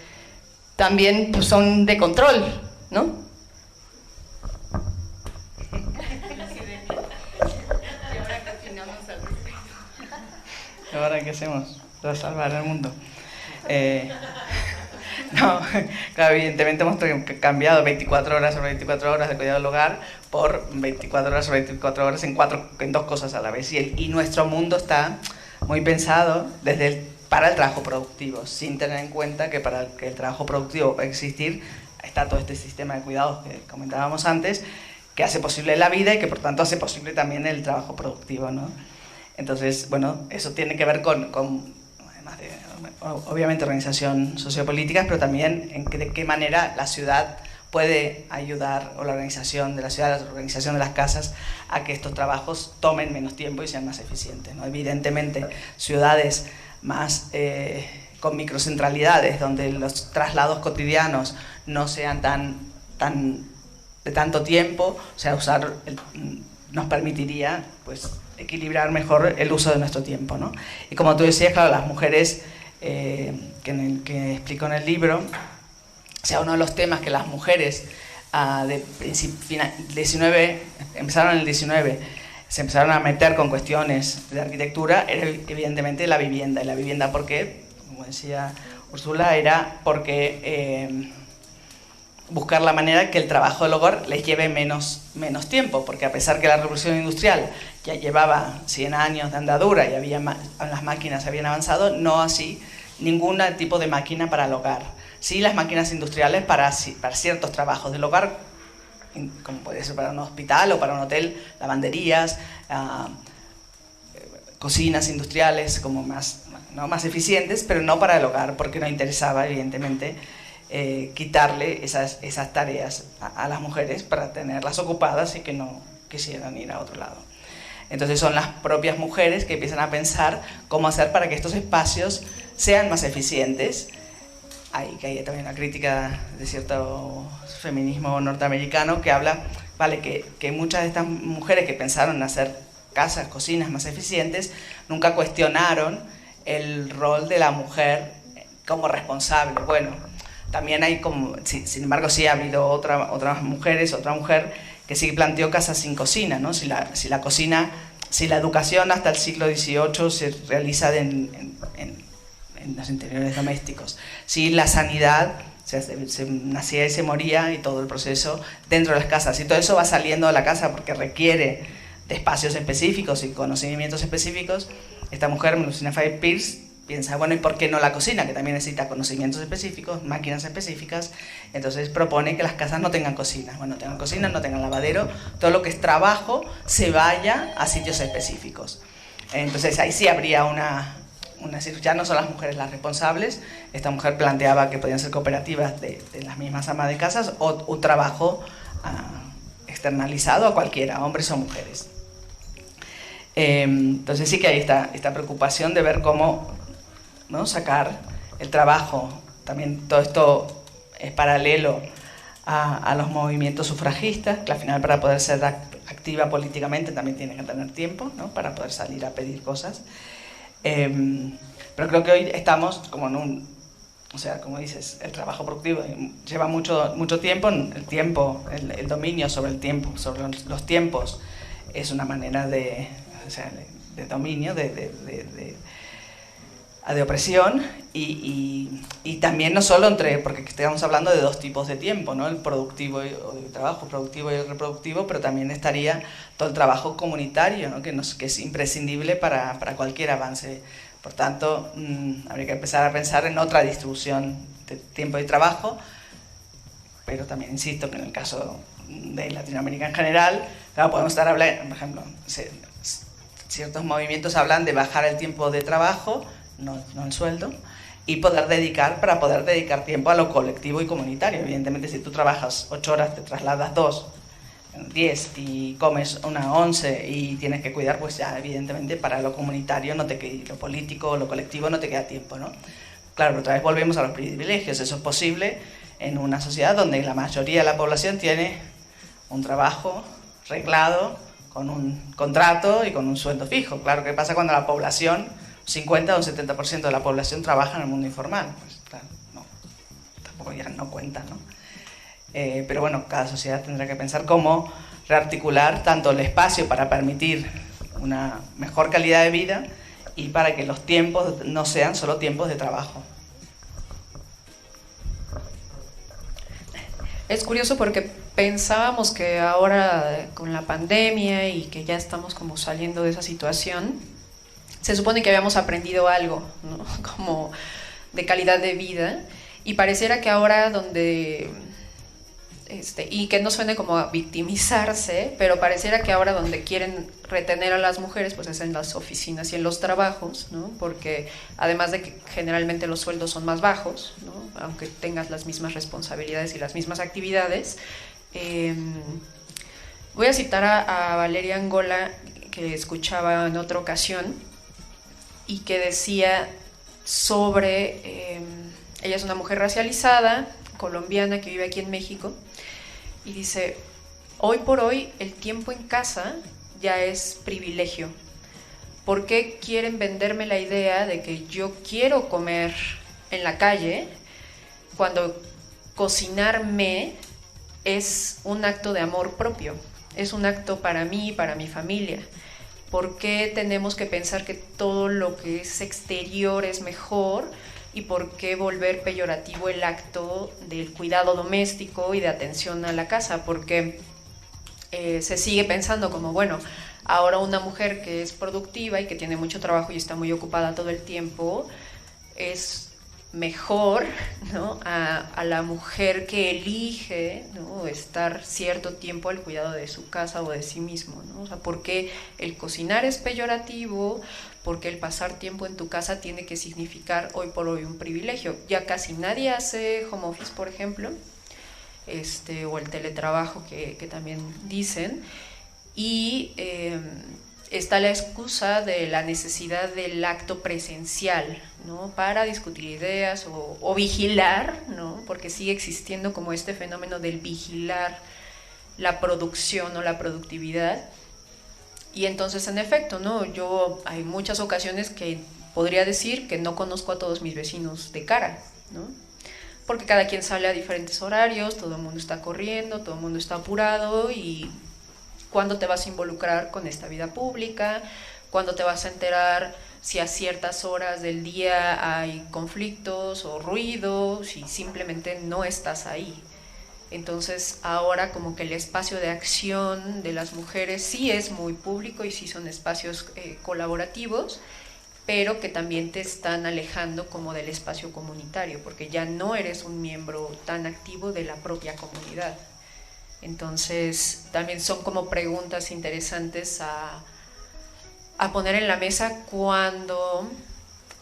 también pues, son de control, ¿no? ¿Ahora qué hacemos? Para salvar el mundo. No, claro, evidentemente hemos cambiado 24 horas sobre 24 horas de cuidado del hogar por 24 horas sobre 24 horas en dos cosas a la vez. Y nuestro mundo está muy pensado para el trabajo productivo, sin tener en cuenta que para que el trabajo productivo pueda existir está todo este sistema de cuidados que comentábamos antes, que hace posible la vida y que por tanto hace posible también el trabajo productivo, ¿no? Entonces, bueno, eso tiene que ver con además de, obviamente, organización sociopolítica, pero también de qué manera la ciudad puede ayudar, o la organización de la ciudad, la organización de las casas, a que estos trabajos tomen menos tiempo y sean más eficientes, ¿no? Evidentemente, ciudades más con microcentralidades, donde los traslados cotidianos no sean de tanto tiempo, o sea, nos permitiría, pues, equilibrar mejor el uso de nuestro tiempo, ¿no? Y como tú decías, claro, las mujeres que explico en el libro, o sea, uno de los temas que las mujeres empezaron en el 19, se empezaron a meter con cuestiones de arquitectura, era evidentemente la vivienda. Y la vivienda, ¿por qué? Como decía Úrsula, era porque buscar la manera que el trabajo del hogar les lleve menos tiempo, porque a pesar que la revolución industrial ya llevaba 100 años de andadura y las máquinas habían avanzado, no así ningún tipo de máquina para el hogar. Sí, las máquinas industriales para ciertos trabajos del hogar, como puede ser para un hospital o para un hotel, lavanderías, cocinas industriales como más eficientes, pero no para el hogar, porque no interesaba, evidentemente, quitarle esas tareas a las mujeres para tenerlas ocupadas y que no quisieran ir a otro lado. Entonces son las propias mujeres que empiezan a pensar cómo hacer para que estos espacios sean más eficientes. Que hay también una crítica de cierto feminismo norteamericano que habla, vale, que muchas de estas mujeres que pensaron en hacer casas, cocinas más eficientes, nunca cuestionaron el rol de la mujer como responsable. Bueno, también hay sin embargo, sí ha habido otra mujer que sí planteó casas sin cocina, ¿no? Si la educación hasta el siglo XVIII se realiza en los interiores domésticos, si la sanidad, o sea, se nacía y se moría y todo el proceso dentro de las casas, y todo eso va saliendo de la casa porque requiere de espacios específicos y conocimientos específicos, esta mujer, Lucina Fay Pierce, piensa, bueno, ¿y por qué no la cocina? Que también necesita conocimientos específicos, máquinas específicas. Entonces propone que las casas no tengan cocina. Bueno, no tengan cocina, no tengan lavadero, todo lo que es trabajo se vaya a sitios específicos. Entonces ahí sí habría ya no son las mujeres las responsables. Esta mujer planteaba que podían ser cooperativas de las mismas amas de casas o un trabajo externalizado a cualquiera, hombres o mujeres. Entonces sí que hay esta preocupación de ver cómo, ¿no?, sacar el trabajo. También todo esto es paralelo a los movimientos sufragistas, que al final para poder ser activa políticamente también tiene que tener tiempo, ¿no?, para poder salir a pedir cosas. Pero creo que hoy estamos como o sea, como dices, el trabajo productivo lleva mucho tiempo, el dominio sobre el tiempo, sobre los tiempos, es una manera de dominio, de opresión y también no solo porque estamos hablando de dos tipos de tiempo, ¿no? El productivo o de trabajo productivo y el reproductivo, pero también estaría todo el trabajo comunitario, ¿no? que es imprescindible para cualquier avance. Por tanto, habría que empezar a pensar en otra distribución de tiempo y trabajo, pero también insisto que en el caso de Latinoamérica en general, claro, podemos estar hablando, por ejemplo, ciertos movimientos hablan de bajar el tiempo de trabajo, no el sueldo, y para poder dedicar tiempo a lo colectivo y comunitario. Evidentemente, si tú trabajas 8 horas, te trasladas 2, 10 y comes una 11 y tienes que cuidar, pues ya evidentemente para lo comunitario, lo político, lo colectivo no te queda tiempo, ¿no? Claro, otra vez volvemos a los privilegios. Eso es posible en una sociedad donde la mayoría de la población tiene un trabajo reglado, con un contrato y con un sueldo fijo. Claro, ¿qué pasa cuando la población, 50 o un 70% de la población trabaja en el mundo informal? Pues claro, no, tampoco ya no cuenta, ¿no? Pero bueno, cada sociedad tendrá que pensar cómo rearticular tanto el espacio para permitir una mejor calidad de vida y para que los tiempos no sean solo tiempos de trabajo. Es curioso porque pensábamos que ahora con la pandemia y que ya estamos como saliendo de esa situación, se supone que habíamos aprendido algo, ¿no? Como de calidad de vida, y pareciera que ahora y que no suene como a victimizarse, pero pareciera que ahora donde quieren retener a las mujeres pues es en las oficinas y en los trabajos, ¿no? Porque además de que generalmente los sueldos son más bajos, ¿no? Aunque tengas las mismas responsabilidades y las mismas actividades. Voy a citar a Valeria Angola, que escuchaba en otra ocasión y que decía sobre, ella es una mujer racializada, colombiana, que vive aquí en México, y dice: hoy por hoy el tiempo en casa ya es privilegio. ¿Por qué quieren venderme la idea de que yo quiero comer en la calle cuando cocinarme es un acto de amor propio? Es un acto para mí y para mi familia. ¿Por qué tenemos que pensar que todo lo que es exterior es mejor? ¿Y por qué volver peyorativo el acto del cuidado doméstico y de atención a la casa? Porque se sigue pensando como, bueno, ahora una mujer que es productiva y que tiene mucho trabajo y está muy ocupada todo el tiempo es mejor, ¿no? a la mujer que elige, ¿no? estar cierto tiempo al cuidado de su casa o de sí mismo, ¿no? O sea, ¿por qué el cocinar es peyorativo? Porque el pasar tiempo en tu casa tiene que significar hoy por hoy un privilegio. Ya casi nadie hace home office, por ejemplo, o el teletrabajo que también dicen, y está la excusa de la necesidad del acto presencial, ¿no? Para discutir ideas o vigilar, ¿no? Porque sigue existiendo como este fenómeno del vigilar la producción o la productividad. Y entonces, en efecto, ¿no? Yo hay muchas ocasiones que podría decir que no conozco a todos mis vecinos de cara, ¿no? Porque cada quien sale a diferentes horarios, todo el mundo está corriendo, todo el mundo está apurado, y ¿cuándo te vas a involucrar con esta vida pública? ¿Cuándo te vas a enterar si a ciertas horas del día hay conflictos o ruido, si simplemente no estás ahí? Entonces ahora como que el espacio de acción de las mujeres sí es muy público y sí son espacios colaborativos, pero que también te están alejando como del espacio comunitario, porque ya no eres un miembro tan activo de la propia comunidad. Entonces también son como preguntas interesantes a poner en la mesa cuando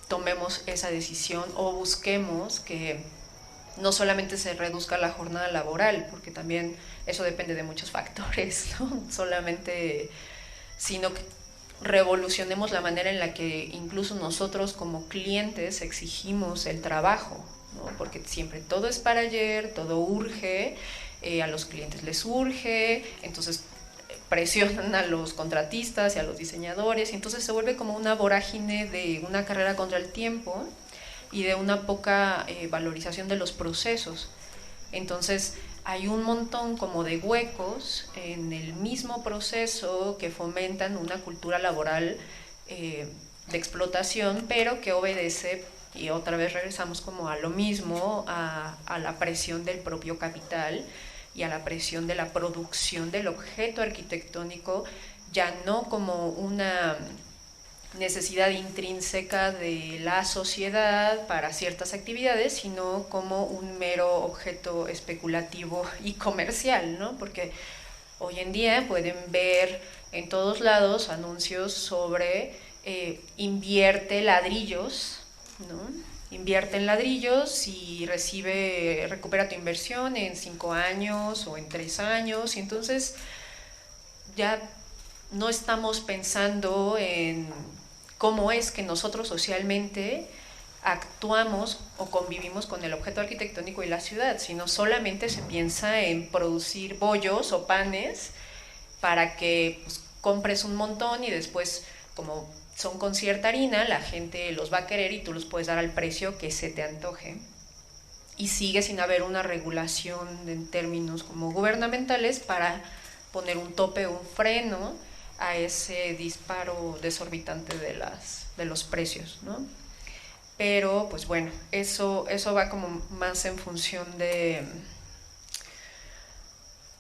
tomemos esa decisión o busquemos que no solamente se reduzca la jornada laboral, porque también eso depende de muchos factores, ¿no? Sino que revolucionemos la manera en la que incluso nosotros como clientes exigimos el trabajo, ¿no? Porque siempre todo es para ayer, todo urge, a los clientes les urge, entonces presionan a los contratistas y a los diseñadores, y entonces se vuelve como una vorágine de una carrera contra el tiempo y de una poca valorización de los procesos. Entonces hay un montón como de huecos en el mismo proceso que fomentan una cultura laboral explotación, pero que obedece, y otra vez regresamos como a lo mismo, a la presión del propio capital y a la presión de la producción del objeto arquitectónico, ya no como una necesidad intrínseca de la sociedad para ciertas actividades, sino como un mero objeto especulativo y comercial, ¿no? Porque hoy en día pueden ver en todos lados anuncios sobre invierte ladrillos, ¿no? Invierte en ladrillos y recupera tu inversión en 5 años o en 3 años, y entonces ya no estamos pensando en cómo es que nosotros socialmente actuamos o convivimos con el objeto arquitectónico y la ciudad, sino solamente se piensa en producir bollos o panes para que pues, compres un montón y después, como son con cierta harina, la gente los va a querer y tú los puedes dar al precio que se te antoje. Y sigue sin haber una regulación en términos como gubernamentales para poner un tope o un freno a ese disparo desorbitante de los precios, ¿no? Pero, pues bueno, eso va como más en función de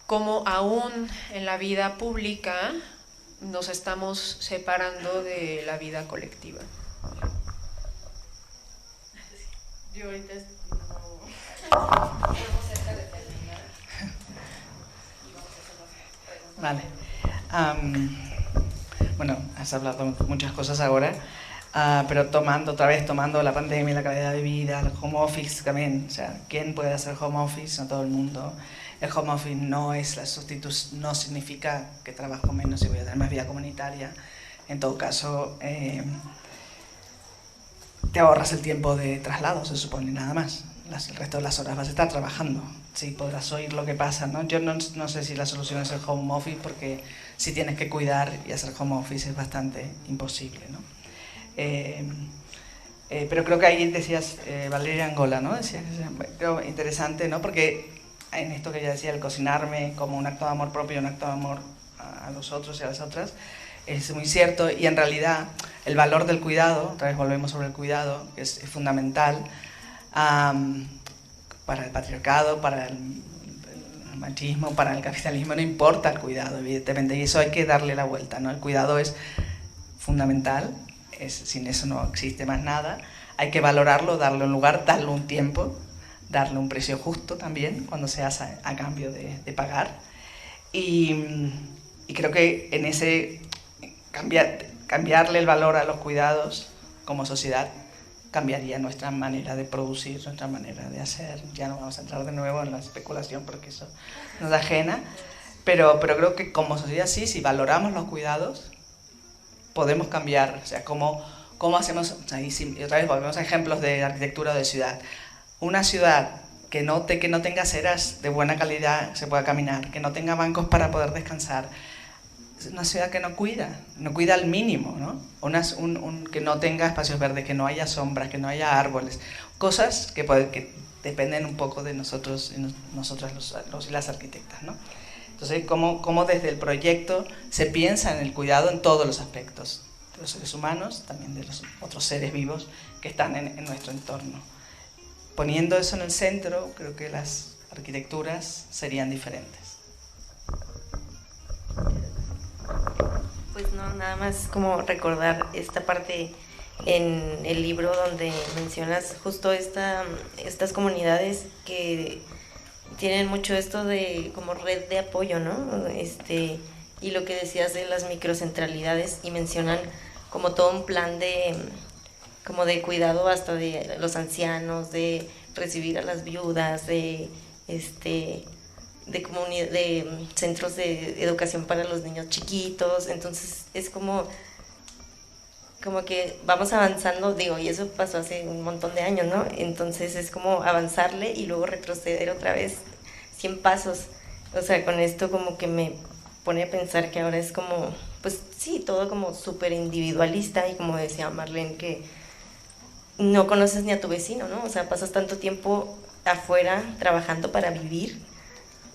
cómo aún en la vida pública nos estamos separando de la vida colectiva. Yo ahorita Vale. Bueno, has hablado de muchas cosas ahora, pero tomando la pandemia, la calidad de vida, el home office también. O sea, ¿quién puede hacer home office? No todo el mundo. El home office no es la sustitución, no significa que trabajo menos y voy a tener más vida comunitaria. En todo caso, te ahorras el tiempo de traslado, se supone, nada más. El resto de las horas vas a estar trabajando. Sí, podrás oír lo que pasa, ¿no? Yo no sé si la solución es el home office, porque si tienes que cuidar y hacer home office es bastante imposible, ¿no? Pero creo que ahí decías, Valeria Angola, ¿no? Decías, creo interesante, ¿no? Porque en esto que ella decía, el cocinarme como un acto de amor propio, un acto de amor a los otros y a las otras, es muy cierto. Y en realidad el valor del cuidado, otra vez volvemos sobre el cuidado, que es fundamental para el patriarcado, para el machismo, para el capitalismo. No importa el cuidado, evidentemente, y eso hay que darle la vuelta, ¿no? El cuidado es fundamental, sin eso no existe más nada. Hay que valorarlo, darle un lugar, darle un tiempo, darle un precio justo también cuando se hace a cambio de pagar. Y creo que en ese cambiarle el valor a los cuidados como sociedad cambiaría nuestra manera de producir, nuestra manera de hacer. Ya no vamos a entrar de nuevo en la especulación porque eso nos da ajena, pero creo que como sociedad sí, si valoramos los cuidados, podemos cambiar. O sea, cómo hacemos, o sea, y otra vez volvemos a ejemplos de arquitectura o de ciudad. Una ciudad que no tenga aceras de buena calidad, se pueda caminar, que no tenga bancos para poder descansar, es una ciudad que no cuida al mínimo, ¿no? Que no tenga espacios verdes, que no haya sombras, que no haya árboles, cosas que dependen un poco de nosotros y nosotras las arquitectas, ¿no? Entonces, cómo desde el proyecto se piensa en el cuidado en todos los aspectos, de los seres humanos, también de los otros seres vivos que están en nuestro entorno. Poniendo eso en el centro, creo que las arquitecturas serían diferentes. Pues no, nada más como recordar esta parte en el libro donde mencionas justo estas comunidades que tienen mucho esto de como red de apoyo, ¿no? Y lo que decías de las microcentralidades, y mencionan como todo un plan de cuidado hasta de los ancianos, de recibir a las viudas, de centros de educación para los niños chiquitos. Entonces es como que vamos avanzando, digo, y eso pasó hace un montón de años, ¿no? Entonces es como avanzarle y luego retroceder otra vez 100 pasos. O sea, con esto como que me pone a pensar que ahora es como, pues sí, todo como súper individualista, y como decía Marlene, que no conoces ni a tu vecino, ¿no? O sea, pasas tanto tiempo afuera trabajando para vivir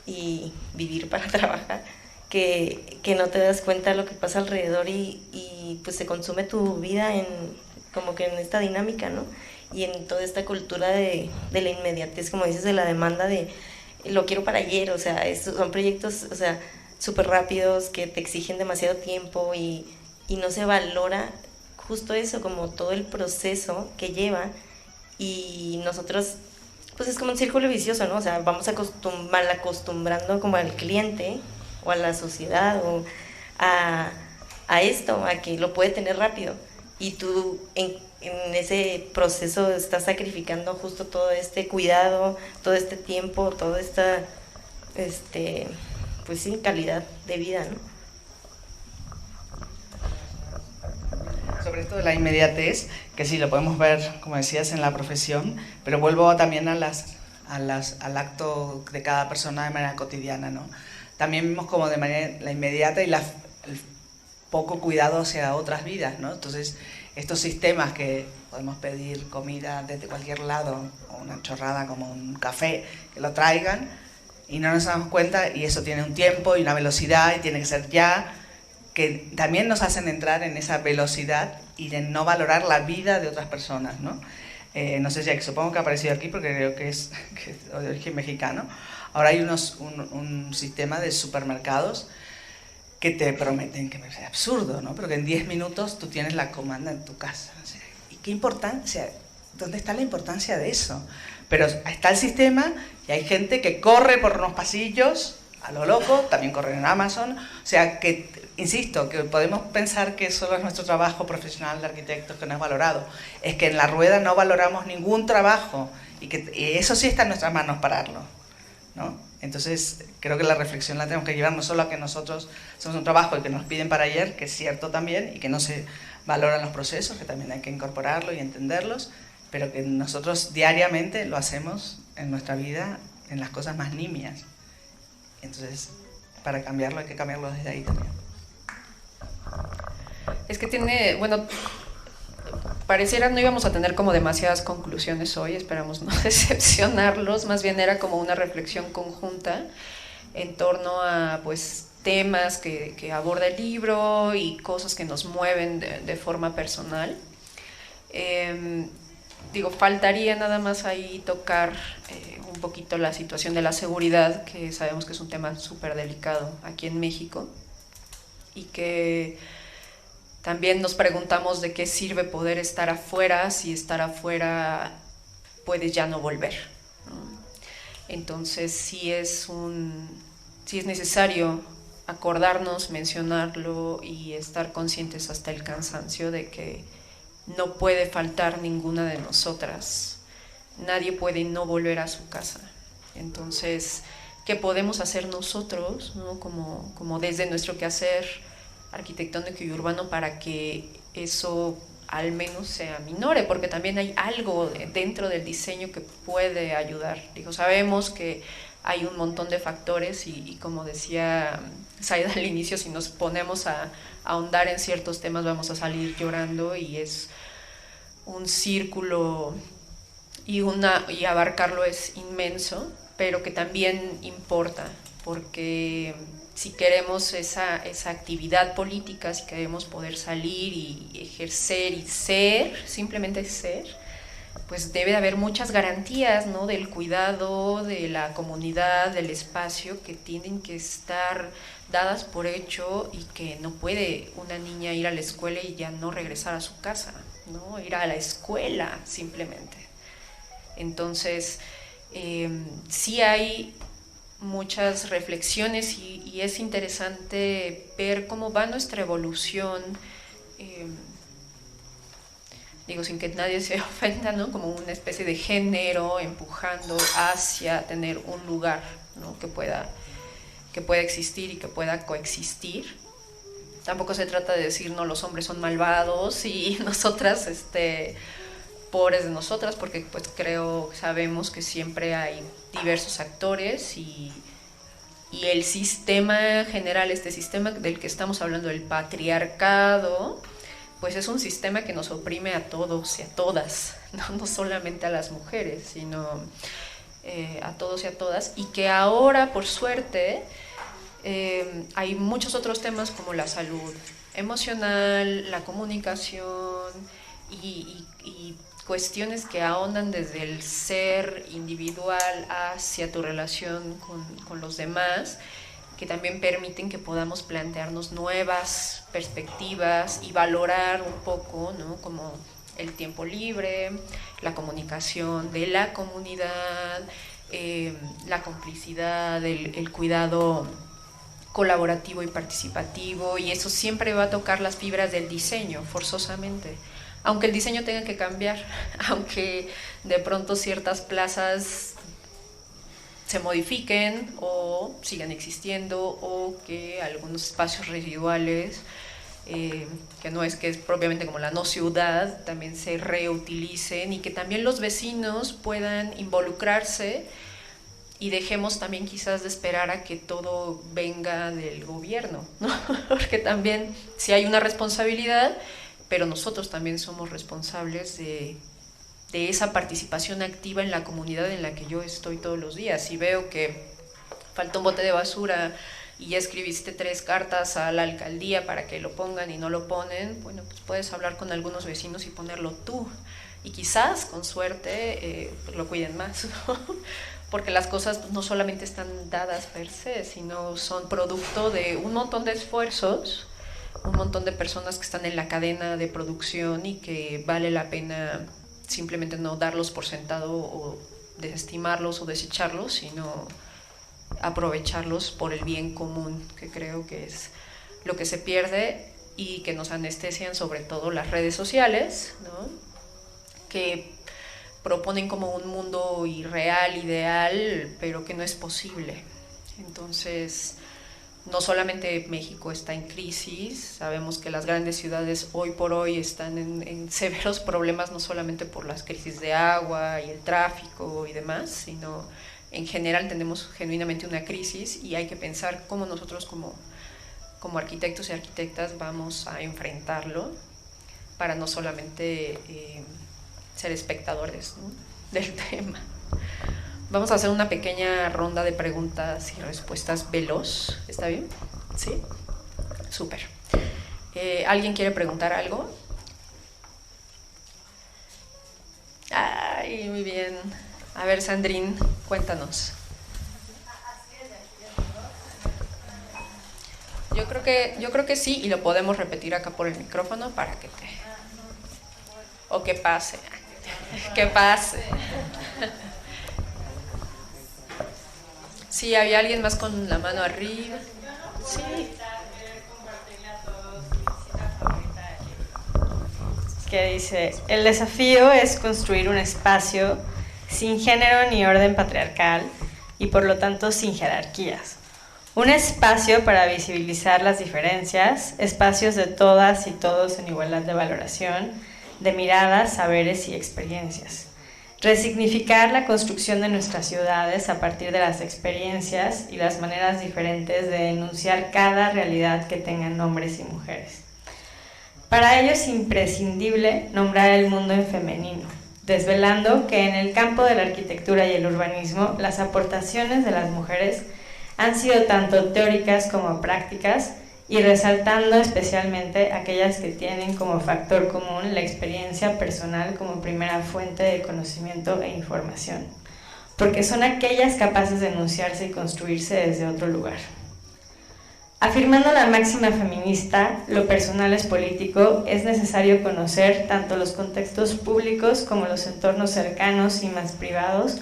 y vivir para trabajar, que no te das cuenta de lo que pasa alrededor y pues se consume tu vida como que en esta dinámica, ¿no? Y en toda esta cultura de la inmediatez, como dices, de la demanda de lo quiero para ayer, o sea, estos son proyectos, o sea, súper rápidos que te exigen demasiado tiempo y no se valora justo eso, como todo el proceso que lleva, y nosotros, pues es como un círculo vicioso, ¿no? O sea, vamos mal acostumbrando como al cliente o a la sociedad o a esto, a que lo puede tener rápido, y tú en ese proceso estás sacrificando justo todo este cuidado, todo este tiempo, toda esta, pues sí, calidad de vida, ¿no? Sobre esto de la inmediatez, que sí, lo podemos ver, como decías, en la profesión, pero vuelvo también al acto de cada persona de manera cotidiana, ¿no? También vemos como de manera la inmediata y el poco cuidado hacia otras vidas, ¿no? Entonces, estos sistemas que podemos pedir comida desde cualquier lado, o una chorrada como un café, que lo traigan, y no nos damos cuenta, y eso tiene un tiempo y una velocidad, y tiene que ser ya, que también nos hacen entrar en esa velocidad y de no valorar la vida de otras personas, ¿no? No sé si supongo que ha aparecido aquí porque creo que es de origen mexicano. Ahora hay un sistema de supermercados que te prometen, que me parece absurdo, ¿no? Pero que en 10 minutos tú tienes la comanda en tu casa. O sea, ¿y qué importancia? ¿Dónde está la importancia de eso? Pero está el sistema y hay gente que corre por unos pasillos a lo loco, también corren en Amazon, o sea que, insisto, que podemos pensar que solo es nuestro trabajo profesional de arquitectos que no es valorado, es que en la rueda no valoramos ningún trabajo y eso sí está en nuestras manos pararlo, ¿no? Entonces creo que la reflexión la tenemos que llevar no solo a que nosotros somos un trabajo y que nos piden para ayer, que es cierto también, y que no se valoran los procesos, que también hay que incorporarlos y entenderlos, pero que nosotros diariamente lo hacemos en nuestra vida, en las cosas más nimias. Entonces, para cambiarlo hay que cambiarlo desde ahí también. Es que pareciera no íbamos a tener como demasiadas conclusiones hoy, esperamos no decepcionarlos, más bien era como una reflexión conjunta en torno a pues temas que aborda el libro y cosas que nos mueven de forma personal. Faltaría nada más ahí tocar un poquito la situación de la seguridad, que sabemos que es un tema súper delicado aquí en México y que también nos preguntamos de qué sirve poder estar afuera si estar afuera puedes ya no volver, ¿no? Entonces sí es necesario acordarnos, mencionarlo y estar conscientes hasta el cansancio de que no puede faltar ninguna de nosotras. Nadie puede no volver a su casa. Entonces, ¿qué podemos hacer nosotros, ¿no? como desde nuestro quehacer arquitectónico y urbano para que eso al menos se aminore? Porque también hay algo dentro del diseño que puede ayudar. Sabemos que hay un montón de factores y como decía Zaida al inicio, si nos ponemos a ahondar en ciertos temas vamos a salir llorando y es un círculo y abarcarlo es inmenso, pero que también importa, porque si queremos esa actividad política, si queremos poder salir y ejercer y ser, simplemente ser, pues debe de haber muchas garantías, ¿no? Del cuidado de la comunidad, del espacio, que tienen que estar dadas por hecho y que no puede una niña ir a la escuela y ya no regresar a su casa, ¿no? Ir a la escuela simplemente. Entonces, sí hay muchas reflexiones y es interesante ver cómo va nuestra evolución, sin que nadie se ofenda, ¿no? Como una especie de género empujando hacia tener un lugar, ¿no? que pueda existir y que pueda coexistir. Tampoco se trata de decir, no, los hombres son malvados y nosotras, pobres de nosotras, porque pues sabemos que siempre hay diversos actores y el sistema general, este sistema del que estamos hablando, el patriarcado, pues es un sistema que nos oprime a todos y a todas, no solamente a las mujeres, sino a todos y a todas, y que ahora, por suerte, hay muchos otros temas como la salud emocional, la comunicación y cuestiones que ahondan desde el ser individual hacia tu relación con los demás, que también permiten que podamos plantearnos nuevas perspectivas y valorar un poco, ¿no?, como el tiempo libre, la comunicación de la comunidad, la complicidad, el cuidado colaborativo y participativo, y eso siempre va a tocar las fibras del diseño, forzosamente. Aunque el diseño tenga que cambiar, aunque de pronto ciertas plazas se modifiquen o sigan existiendo, o que algunos espacios residuales, que no es que es propiamente como la no ciudad, también se reutilicen, y que también los vecinos puedan involucrarse, y dejemos también quizás de esperar a que todo venga del gobierno, ¿no? Porque también sí hay una responsabilidad, pero nosotros también somos responsables de esa participación activa en la comunidad en la que yo estoy todos los días. Si veo que falta un bote de basura y ya escribiste 3 cartas a la alcaldía para que lo pongan y no lo ponen, bueno, pues puedes hablar con algunos vecinos y ponerlo tú, y quizás con suerte pues lo cuiden más, ¿no? Porque las cosas no solamente están dadas per se, sino son producto de un montón de esfuerzos, un montón de personas que están en la cadena de producción, y que vale la pena simplemente no darlos por sentado o desestimarlos o desecharlos, sino aprovecharlos por el bien común, que creo que es lo que se pierde y que nos anestesian sobre todo las redes sociales, ¿no?, que proponen como un mundo irreal, ideal, pero que no es posible. Entonces, no solamente México está en crisis, sabemos que las grandes ciudades hoy por hoy están en severos problemas, no solamente por las crisis de agua y el tráfico y demás, sino en general tenemos genuinamente una crisis, y hay que pensar cómo nosotros como arquitectos y arquitectas vamos a enfrentarlo, para no solamente ser espectadores, ¿no?, del tema. Vamos a hacer una pequeña ronda de preguntas y respuestas veloz, ¿está bien? ¿Sí? Súper. ¿Alguien quiere preguntar algo? Ay, muy bien. A ver, Sandrine, cuéntanos. Yo creo que sí, y lo podemos repetir acá por el micrófono para que te... O que pase. Que pase. Sí, había alguien más con la mano arriba. Sí. Que dice, el desafío es construir un espacio sin género ni orden patriarcal y por lo tanto sin jerarquías. Un espacio para visibilizar las diferencias, espacios de todas y todos en igualdad de valoración, de miradas, saberes y experiencias. Resignificar la construcción de nuestras ciudades a partir de las experiencias y las maneras diferentes de denunciar cada realidad que tengan hombres y mujeres. Para ello es imprescindible nombrar el mundo en femenino, desvelando que en el campo de la arquitectura y el urbanismo las aportaciones de las mujeres han sido tanto teóricas como prácticas, y resaltando especialmente aquellas que tienen como factor común la experiencia personal como primera fuente de conocimiento e información, porque son aquellas capaces de enunciarse y construirse desde otro lugar. Afirmando la máxima feminista, lo personal es político, es necesario conocer tanto los contextos públicos como los entornos cercanos y más privados,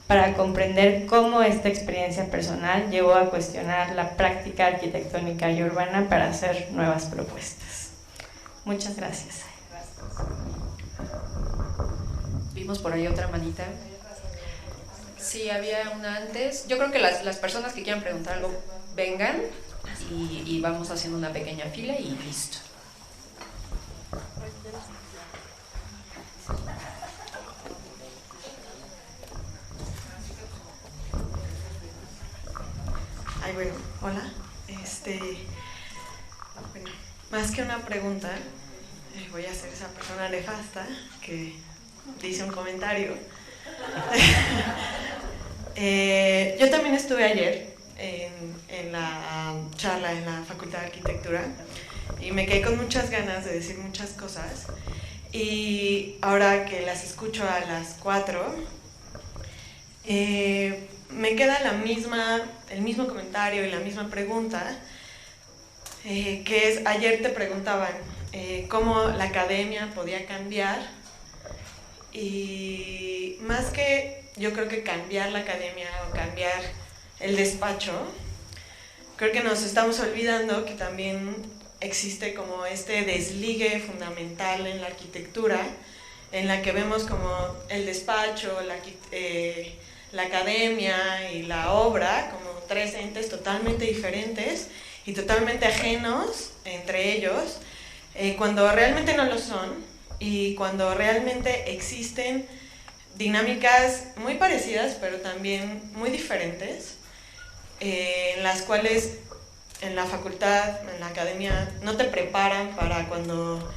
para comprender cómo esta experiencia personal llevó a cuestionar la práctica arquitectónica y urbana para hacer nuevas propuestas. Muchas gracias. Vimos por ahí otra manita. Sí, había una antes. Yo creo que las personas que quieran preguntar algo, vengan y vamos haciendo una pequeña fila y listo. Ay, bueno, hola. Bueno, más que una pregunta, voy a ser esa persona nefasta que dice un comentario. Yo también estuve ayer en la charla en la Facultad de Arquitectura y me quedé con muchas ganas de decir muchas cosas. Y ahora que las escucho a las 4, me queda el mismo comentario y la misma pregunta, que es, ayer te preguntaban cómo la academia podía cambiar, y más que yo creo que cambiar la academia o cambiar el despacho, creo que nos estamos olvidando que también existe como este desligue fundamental en la arquitectura, en la que vemos como el despacho, la academia y la obra como 3 entes totalmente diferentes y totalmente ajenos entre ellos, cuando realmente no lo son y cuando realmente existen dinámicas muy parecidas pero también muy diferentes, en las cuales en la facultad, en la academia, no te preparan para cuando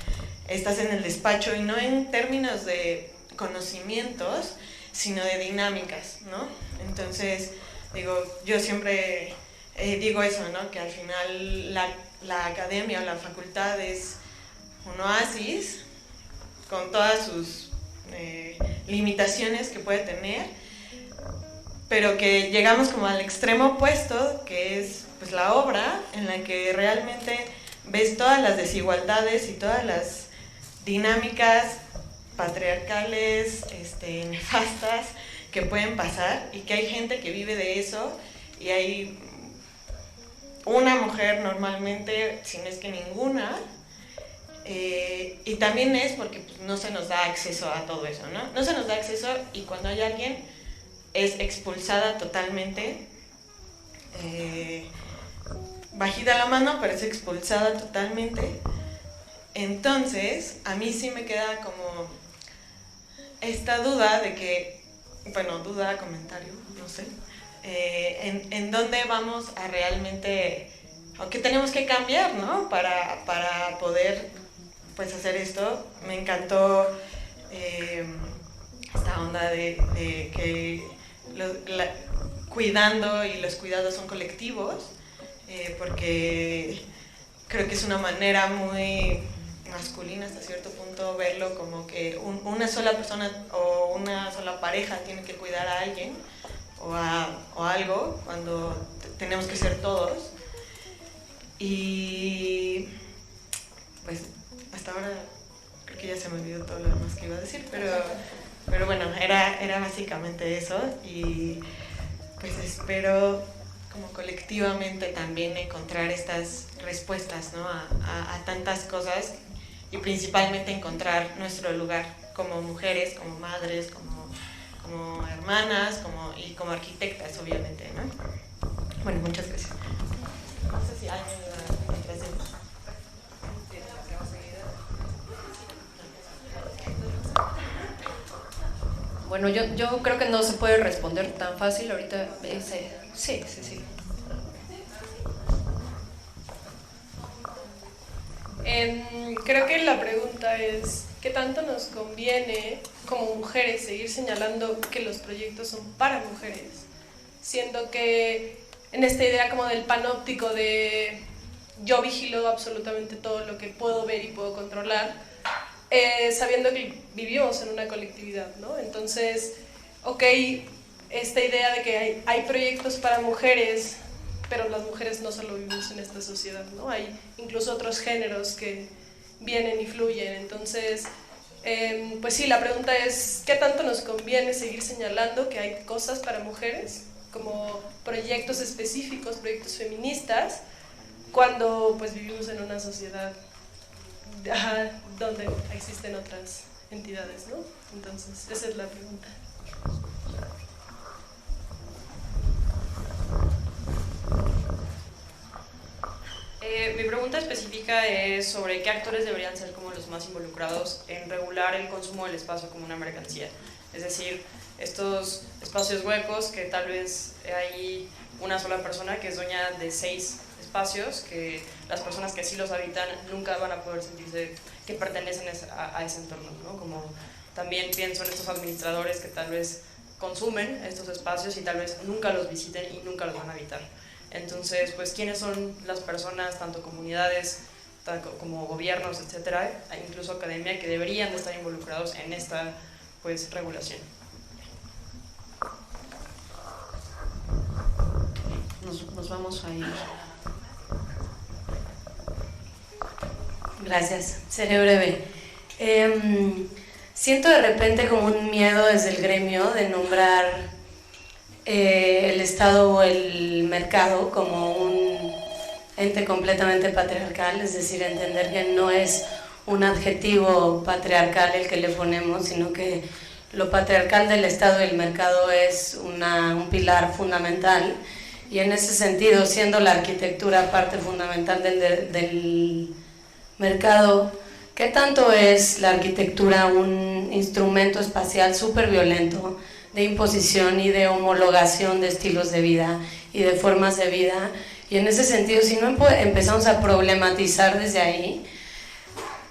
estás en el despacho, y no en términos de conocimientos, sino de dinámicas, ¿no? Entonces, yo siempre digo eso, ¿no? Que al final la academia o la facultad es un oasis con todas sus limitaciones que puede tener, pero que llegamos como al extremo opuesto, que es pues la obra, en la que realmente ves todas las desigualdades y todas las dinámicas patriarcales, nefastas que pueden pasar, y que hay gente que vive de eso, y hay una mujer normalmente, si no es que ninguna, y también es porque pues, no se nos da acceso a todo eso, ¿no? No se nos da acceso, y cuando hay alguien es expulsada totalmente, bajita la mano, pero es expulsada totalmente. Entonces, a mí sí me queda como esta duda de que, duda, comentario, no sé, en dónde vamos a realmente, o qué tenemos que cambiar, ¿no? Para poder, pues, hacer esto. Me encantó esta onda de que cuidando y los cuidados son colectivos, porque creo que es una manera muy masculina hasta cierto punto verlo, como que una sola persona o una sola pareja tiene que cuidar a alguien o algo, cuando tenemos que ser todos. Y pues hasta ahora creo que ya se me olvidó todo lo demás que iba a decir, pero bueno, era básicamente eso, y pues espero como colectivamente también encontrar estas respuestas, ¿no? a tantas cosas, y principalmente encontrar nuestro lugar como mujeres, como madres, como hermanas, y como arquitectas, obviamente, ¿no? Bueno, muchas gracias. No sé si alguien me presenta. Bueno, yo creo que no se puede responder tan fácil ahorita. Sí. Creo que la pregunta es, ¿qué tanto nos conviene como mujeres seguir señalando que los proyectos son para mujeres? Siendo que en esta idea como del panóptico de yo vigilo absolutamente todo lo que puedo ver y puedo controlar, sabiendo que vivimos en una colectividad, ¿no? Entonces, esta idea de que hay proyectos para mujeres, pero las mujeres no solo vivimos en esta sociedad, ¿no? Hay incluso otros géneros que vienen y fluyen. Entonces, pues sí, la pregunta es, ¿qué tanto nos conviene seguir señalando que hay cosas para mujeres, como proyectos específicos, proyectos feministas, cuando pues vivimos en una sociedad donde existen otras entidades, ¿no? Entonces, esa es la pregunta. Mi pregunta específica es sobre qué actores deberían ser como los más involucrados en regular el consumo del espacio como una mercancía. Es decir, estos espacios huecos que tal vez hay una sola persona que es dueña de 6 espacios, que las personas que sí los habitan nunca van a poder sentirse que pertenecen a ese entorno, ¿no? Como también pienso en estos administradores que tal vez consumen estos espacios y tal vez nunca los visiten y nunca los van a habitar. Entonces, pues, ¿quiénes son las personas, tanto comunidades como gobiernos, etcétera, e incluso academia, que deberían de estar involucrados en esta, pues, regulación? Nos vamos a ir. Gracias, seré breve. Siento de repente como un miedo desde el gremio de nombrar el Estado o el mercado como un ente completamente patriarcal, es decir, entender que no es un adjetivo patriarcal el que le ponemos, sino que lo patriarcal del Estado y el mercado es un pilar fundamental, y en ese sentido, siendo la arquitectura parte fundamental del mercado, ¿qué tanto es la arquitectura un instrumento espacial súper violento de imposición y de homologación de estilos de vida y de formas de vida? Y en ese sentido, si no empezamos a problematizar desde ahí,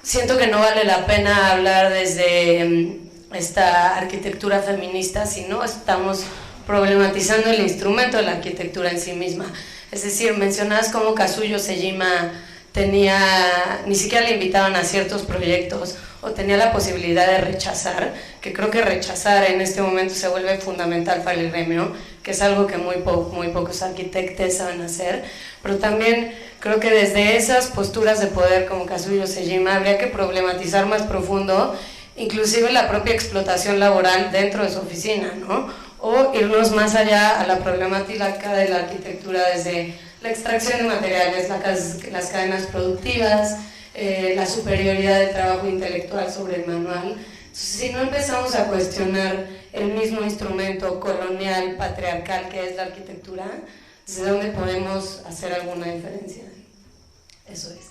siento que no vale la pena hablar desde esta arquitectura feminista si no estamos problematizando el instrumento de la arquitectura en sí misma. Es decir, mencionabas cómo Kazuyo Sejima ni siquiera le invitaban a ciertos proyectos o tenía la posibilidad de rechazar, que creo que rechazar en este momento se vuelve fundamental para el gremio, que es algo que muy pocos arquitectos saben hacer, pero también creo que desde esas posturas de poder como Kazuyo Sejima habría que problematizar más profundo, inclusive la propia explotación laboral dentro de su oficina, ¿no? O irnos más allá a la problemática de la arquitectura desde la extracción de materiales, las cadenas productivas, la superioridad del trabajo intelectual sobre el manual. Entonces, si no empezamos a cuestionar el mismo instrumento colonial, patriarcal que es la arquitectura, ¿desde dónde podemos hacer alguna diferencia? Eso es.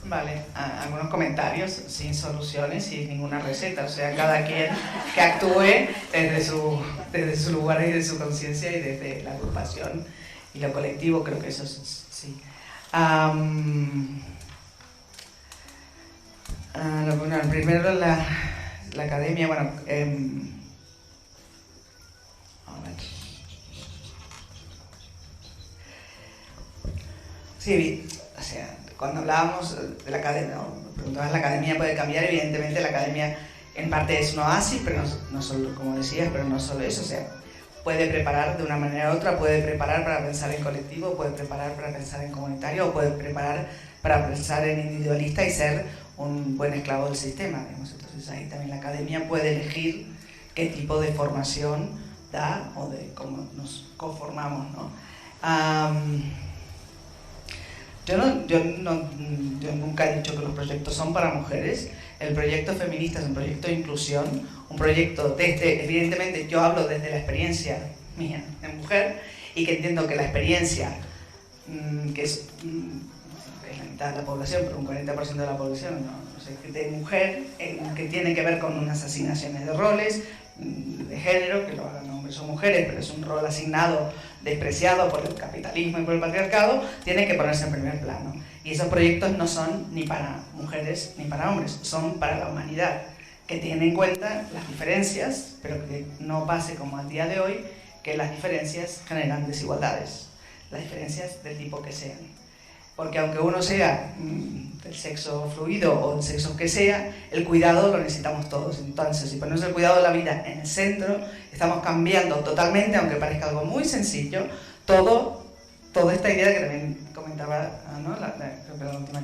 Vale, algunos comentarios sin soluciones y ninguna receta, o sea, cada quien que actúe desde su lugar y de su conciencia y desde la agrupación y lo colectivo, creo que eso es, sí. Bueno, primero la academia, bueno, a ver. Sí, o sea, cuando hablábamos de la academia, preguntabas, ¿la academia puede cambiar? Evidentemente la academia en parte es un oasis, pero no solo, como decías, pero no solo eso, o sea, puede preparar de una manera u otra, puede preparar para pensar en colectivo, puede preparar para pensar en comunitario, o puede preparar para pensar en individualista y ser un buen esclavo del sistema, digamos. Entonces ahí también la academia puede elegir qué tipo de formación da o de cómo nos conformamos, ¿no? Yo nunca he dicho que los proyectos son para mujeres. El proyecto feminista es un proyecto de inclusión, un proyecto evidentemente yo hablo desde la experiencia mía de mujer, y que entiendo que la experiencia, que es la mitad de la población, pero un 40% de la población, no sé, de mujer, que tiene que ver con unas asignaciones de roles, de género, que lo hagan hombres o mujeres, pero es un rol asignado, despreciado por el capitalismo y por el patriarcado, tiene que ponerse en primer plano. Y esos proyectos no son ni para mujeres ni para hombres, son para la humanidad, que tiene en cuenta las diferencias, pero que no pase como al día de hoy, que las diferencias generan desigualdades, las diferencias del tipo que sean. Porque aunque uno sea del sexo fluido o del sexo que sea, el cuidado lo necesitamos todos. Entonces, si ponemos el cuidado de la vida en el centro, estamos cambiando totalmente, aunque parezca algo muy sencillo, toda esta idea que también comentaba, ¿no? la última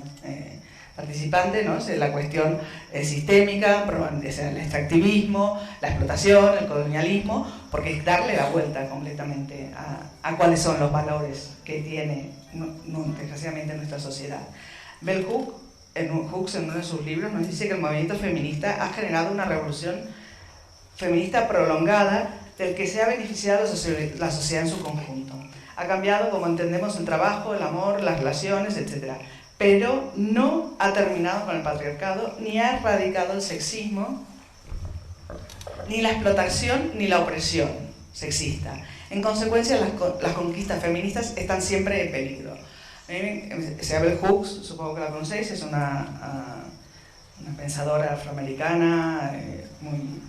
participante, ¿no? La cuestión sistémica, el extractivismo, la explotación, el colonialismo, porque es darle la vuelta completamente a cuáles son los valores que tiene, desgraciadamente, nuestra sociedad. Bell Hooks, en uno de sus libros, nos dice que el movimiento feminista ha generado una revolución feminista prolongada del que se ha beneficiado la sociedad en su conjunto. Ha cambiado, como entendemos, el trabajo, el amor, las relaciones, etc. Pero no ha terminado con el patriarcado, ni ha erradicado el sexismo, ni la explotación, ni la opresión sexista. En consecuencia, las conquistas feministas están siempre en peligro. Bell Hooks, supongo que la conocéis, es una pensadora afroamericana muy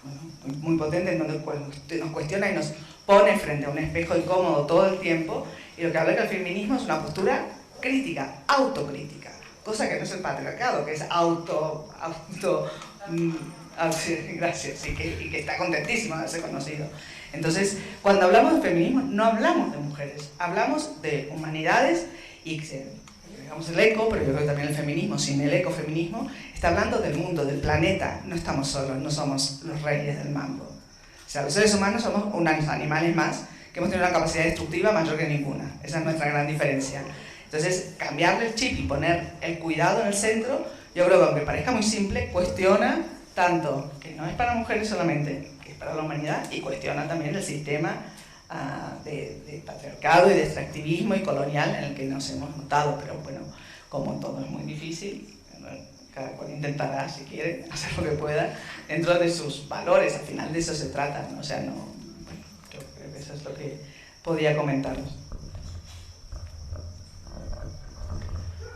bueno, muy potente, en donde nos cuestiona y nos pone frente a un espejo incómodo todo el tiempo, y lo que habla es que el feminismo es una postura crítica, autocrítica, cosa que no es el patriarcado, que es gracias, y que está contentísimo de ser conocido. Entonces, cuando hablamos de feminismo, no hablamos de mujeres, hablamos de humanidades, y digamos el eco, pero yo creo que también el feminismo, sin el ecofeminismo, está hablando del mundo, del planeta. No estamos solos, no somos los reyes del mambo. O sea, los seres humanos somos unos animales más que hemos tenido una capacidad destructiva mayor que ninguna. Esa es nuestra gran diferencia. Entonces, cambiarle el chip y poner el cuidado en el centro, yo creo que aunque parezca muy simple, cuestiona tanto que no es para mujeres solamente, que es para la humanidad, y cuestiona también el sistema de patriarcado y de extractivismo y colonial en el que nos hemos notado. Pero bueno, como todo es muy difícil, cada cual intentará, si quiere, hacer lo que pueda dentro de sus valores. Al final de eso se trata, ¿no? O sea, no, bueno, yo creo que eso es lo que podía comentaros.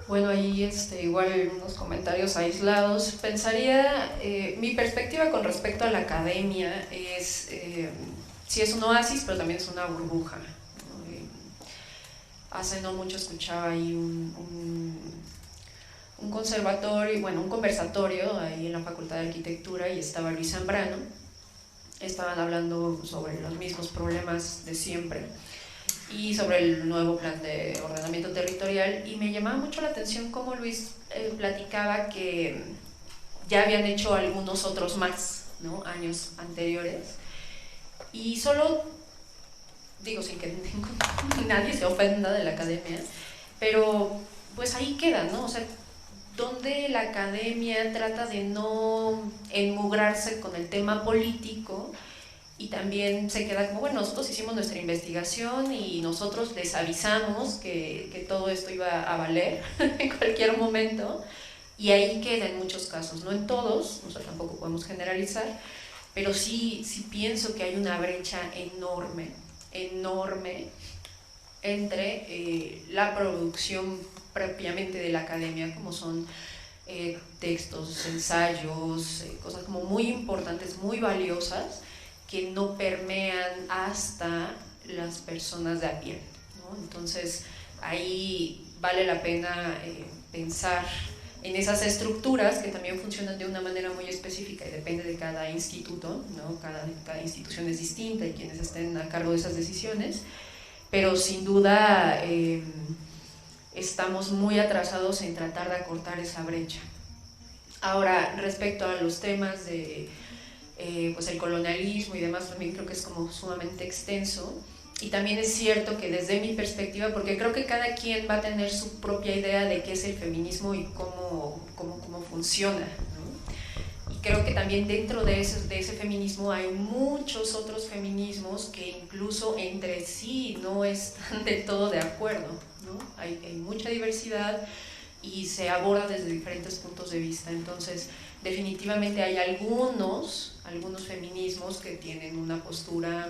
Bueno, ahí igual unos comentarios aislados. Pensaría, mi perspectiva con respecto a la academia es, sí es un oasis, pero también es una burbuja, ¿no? Hace no mucho escuchaba ahí un conservatorio, bueno, un conversatorio ahí en la Facultad de Arquitectura, y estaba Luis Zambrano. Estaban hablando sobre los mismos problemas de siempre y sobre el nuevo plan de ordenamiento territorial, y me llamaba mucho la atención cómo Luis platicaba que ya habían hecho algunos otros más, ¿no? Años anteriores, y solo, digo, sin que nadie se ofenda de la academia, pero pues ahí queda, ¿no? O sea, donde la academia trata de no enmugrarse con el tema político, y también se queda como, bueno, nosotros hicimos nuestra investigación y nosotros les avisamos que todo esto iba a valer en cualquier momento, y ahí queda en muchos casos, no en todos, nosotros tampoco podemos generalizar, pero sí pienso que hay una brecha enorme entre la producción propiamente de la academia, como son textos, ensayos, cosas como muy importantes, muy valiosas, que no permean hasta las personas de a pie, ¿no? Entonces ahí vale la pena pensar en esas estructuras que también funcionan de una manera muy específica y depende de cada instituto, ¿no? Cada institución es distinta y quienes estén a cargo de esas decisiones, pero sin duda estamos muy atrasados en tratar de acortar esa brecha. Ahora, respecto a los temas de pues el colonialismo y demás, también creo que es como sumamente extenso, y también es cierto que desde mi perspectiva, porque creo que cada quien va a tener su propia idea de qué es el feminismo y cómo funciona, ¿no? Y creo que también dentro de ese feminismo hay muchos otros feminismos que incluso entre sí no están del todo de acuerdo, ¿no? Hay mucha diversidad y se aborda desde diferentes puntos de vista. Entonces definitivamente hay algunos feminismos que tienen una postura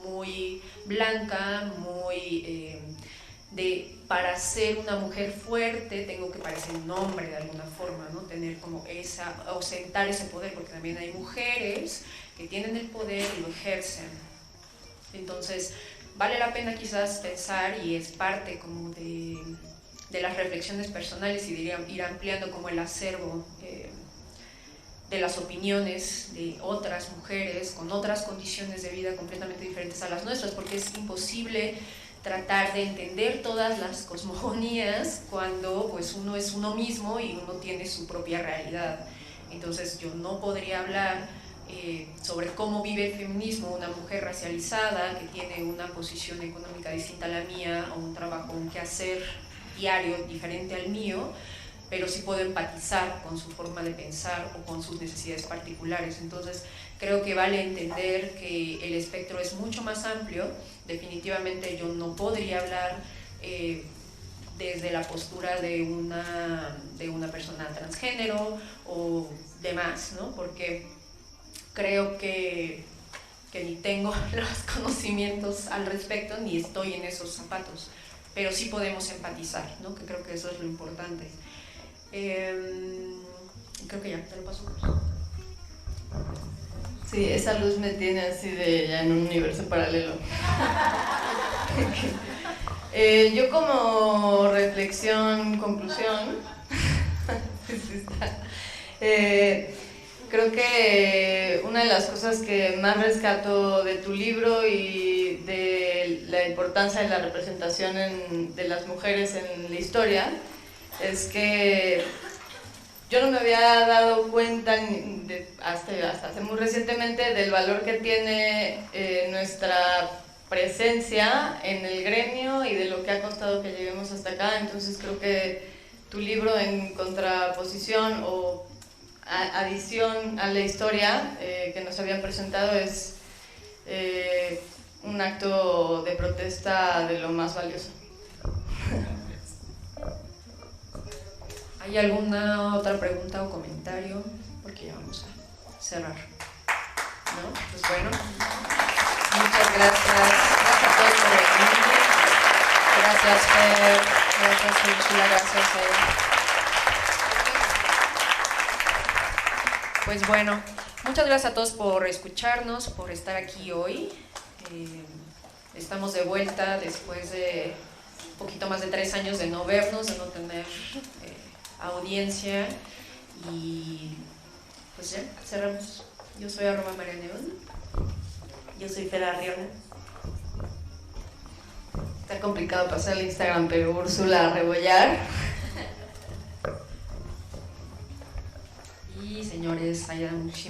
muy blanca, muy para ser una mujer fuerte tengo que parecer un hombre de alguna forma, ¿no? Tener como ostentar ese poder, porque también hay mujeres que tienen el poder y lo ejercen. Entonces vale la pena quizás pensar, y es parte como de las reflexiones personales, y diría ir ampliando como el acervo de las opiniones de otras mujeres con otras condiciones de vida completamente diferentes a las nuestras, porque es imposible tratar de entender todas las cosmogonías cuando pues uno es uno mismo y uno tiene su propia realidad. Entonces yo no podría hablar sobre cómo vive el feminismo una mujer racializada que tiene una posición económica distinta a la mía, o un trabajo, un quehacer diario diferente al mío, pero sí puedo empatizar con su forma de pensar o con sus necesidades particulares. Entonces creo que vale entender que el espectro es mucho más amplio. Definitivamente yo no podría hablar desde la postura de una persona transgénero o demás, ¿no? Porque creo que ni tengo los conocimientos al respecto, ni estoy en esos zapatos, pero sí podemos empatizar, ¿no? Que creo que eso es lo importante. Creo que ya, te lo paso. Sí, esa luz me tiene así de ya en un universo paralelo. Yo como reflexión, conclusión, creo que una de las cosas que más rescato de tu libro y de la importancia de la representación de las mujeres en la historia es que yo no me había dado cuenta hasta hace muy recientemente del valor que tiene nuestra presencia en el gremio y de lo que ha costado que lleguemos hasta acá. Entonces creo que tu libro, en contraposición o adición a la historia que nos habían presentado, es un acto de protesta de lo más valioso. ¿Hay alguna otra pregunta o comentario? Porque ya vamos a cerrar. ¿No? Pues bueno, muchas gracias. Gracias a todos por venir. Gracias, Fer. Gracias, Úrsula. Gracias, Pues bueno, muchas gracias a todos por escucharnos, por estar aquí hoy. Estamos de vuelta después de un poquito más de 3 años de no vernos, de no tener audiencia, y pues ya, cerramos. Yo soy @MariaNeón. Yo soy Fer Arriola. Está complicado pasar el Instagram, pero Úrsula Rebollar. Y señores,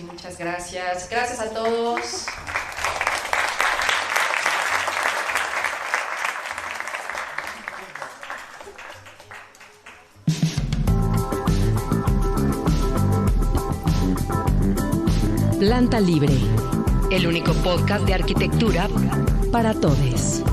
muchas gracias. Gracias a todos. Planta Libre, el único podcast de arquitectura para todos.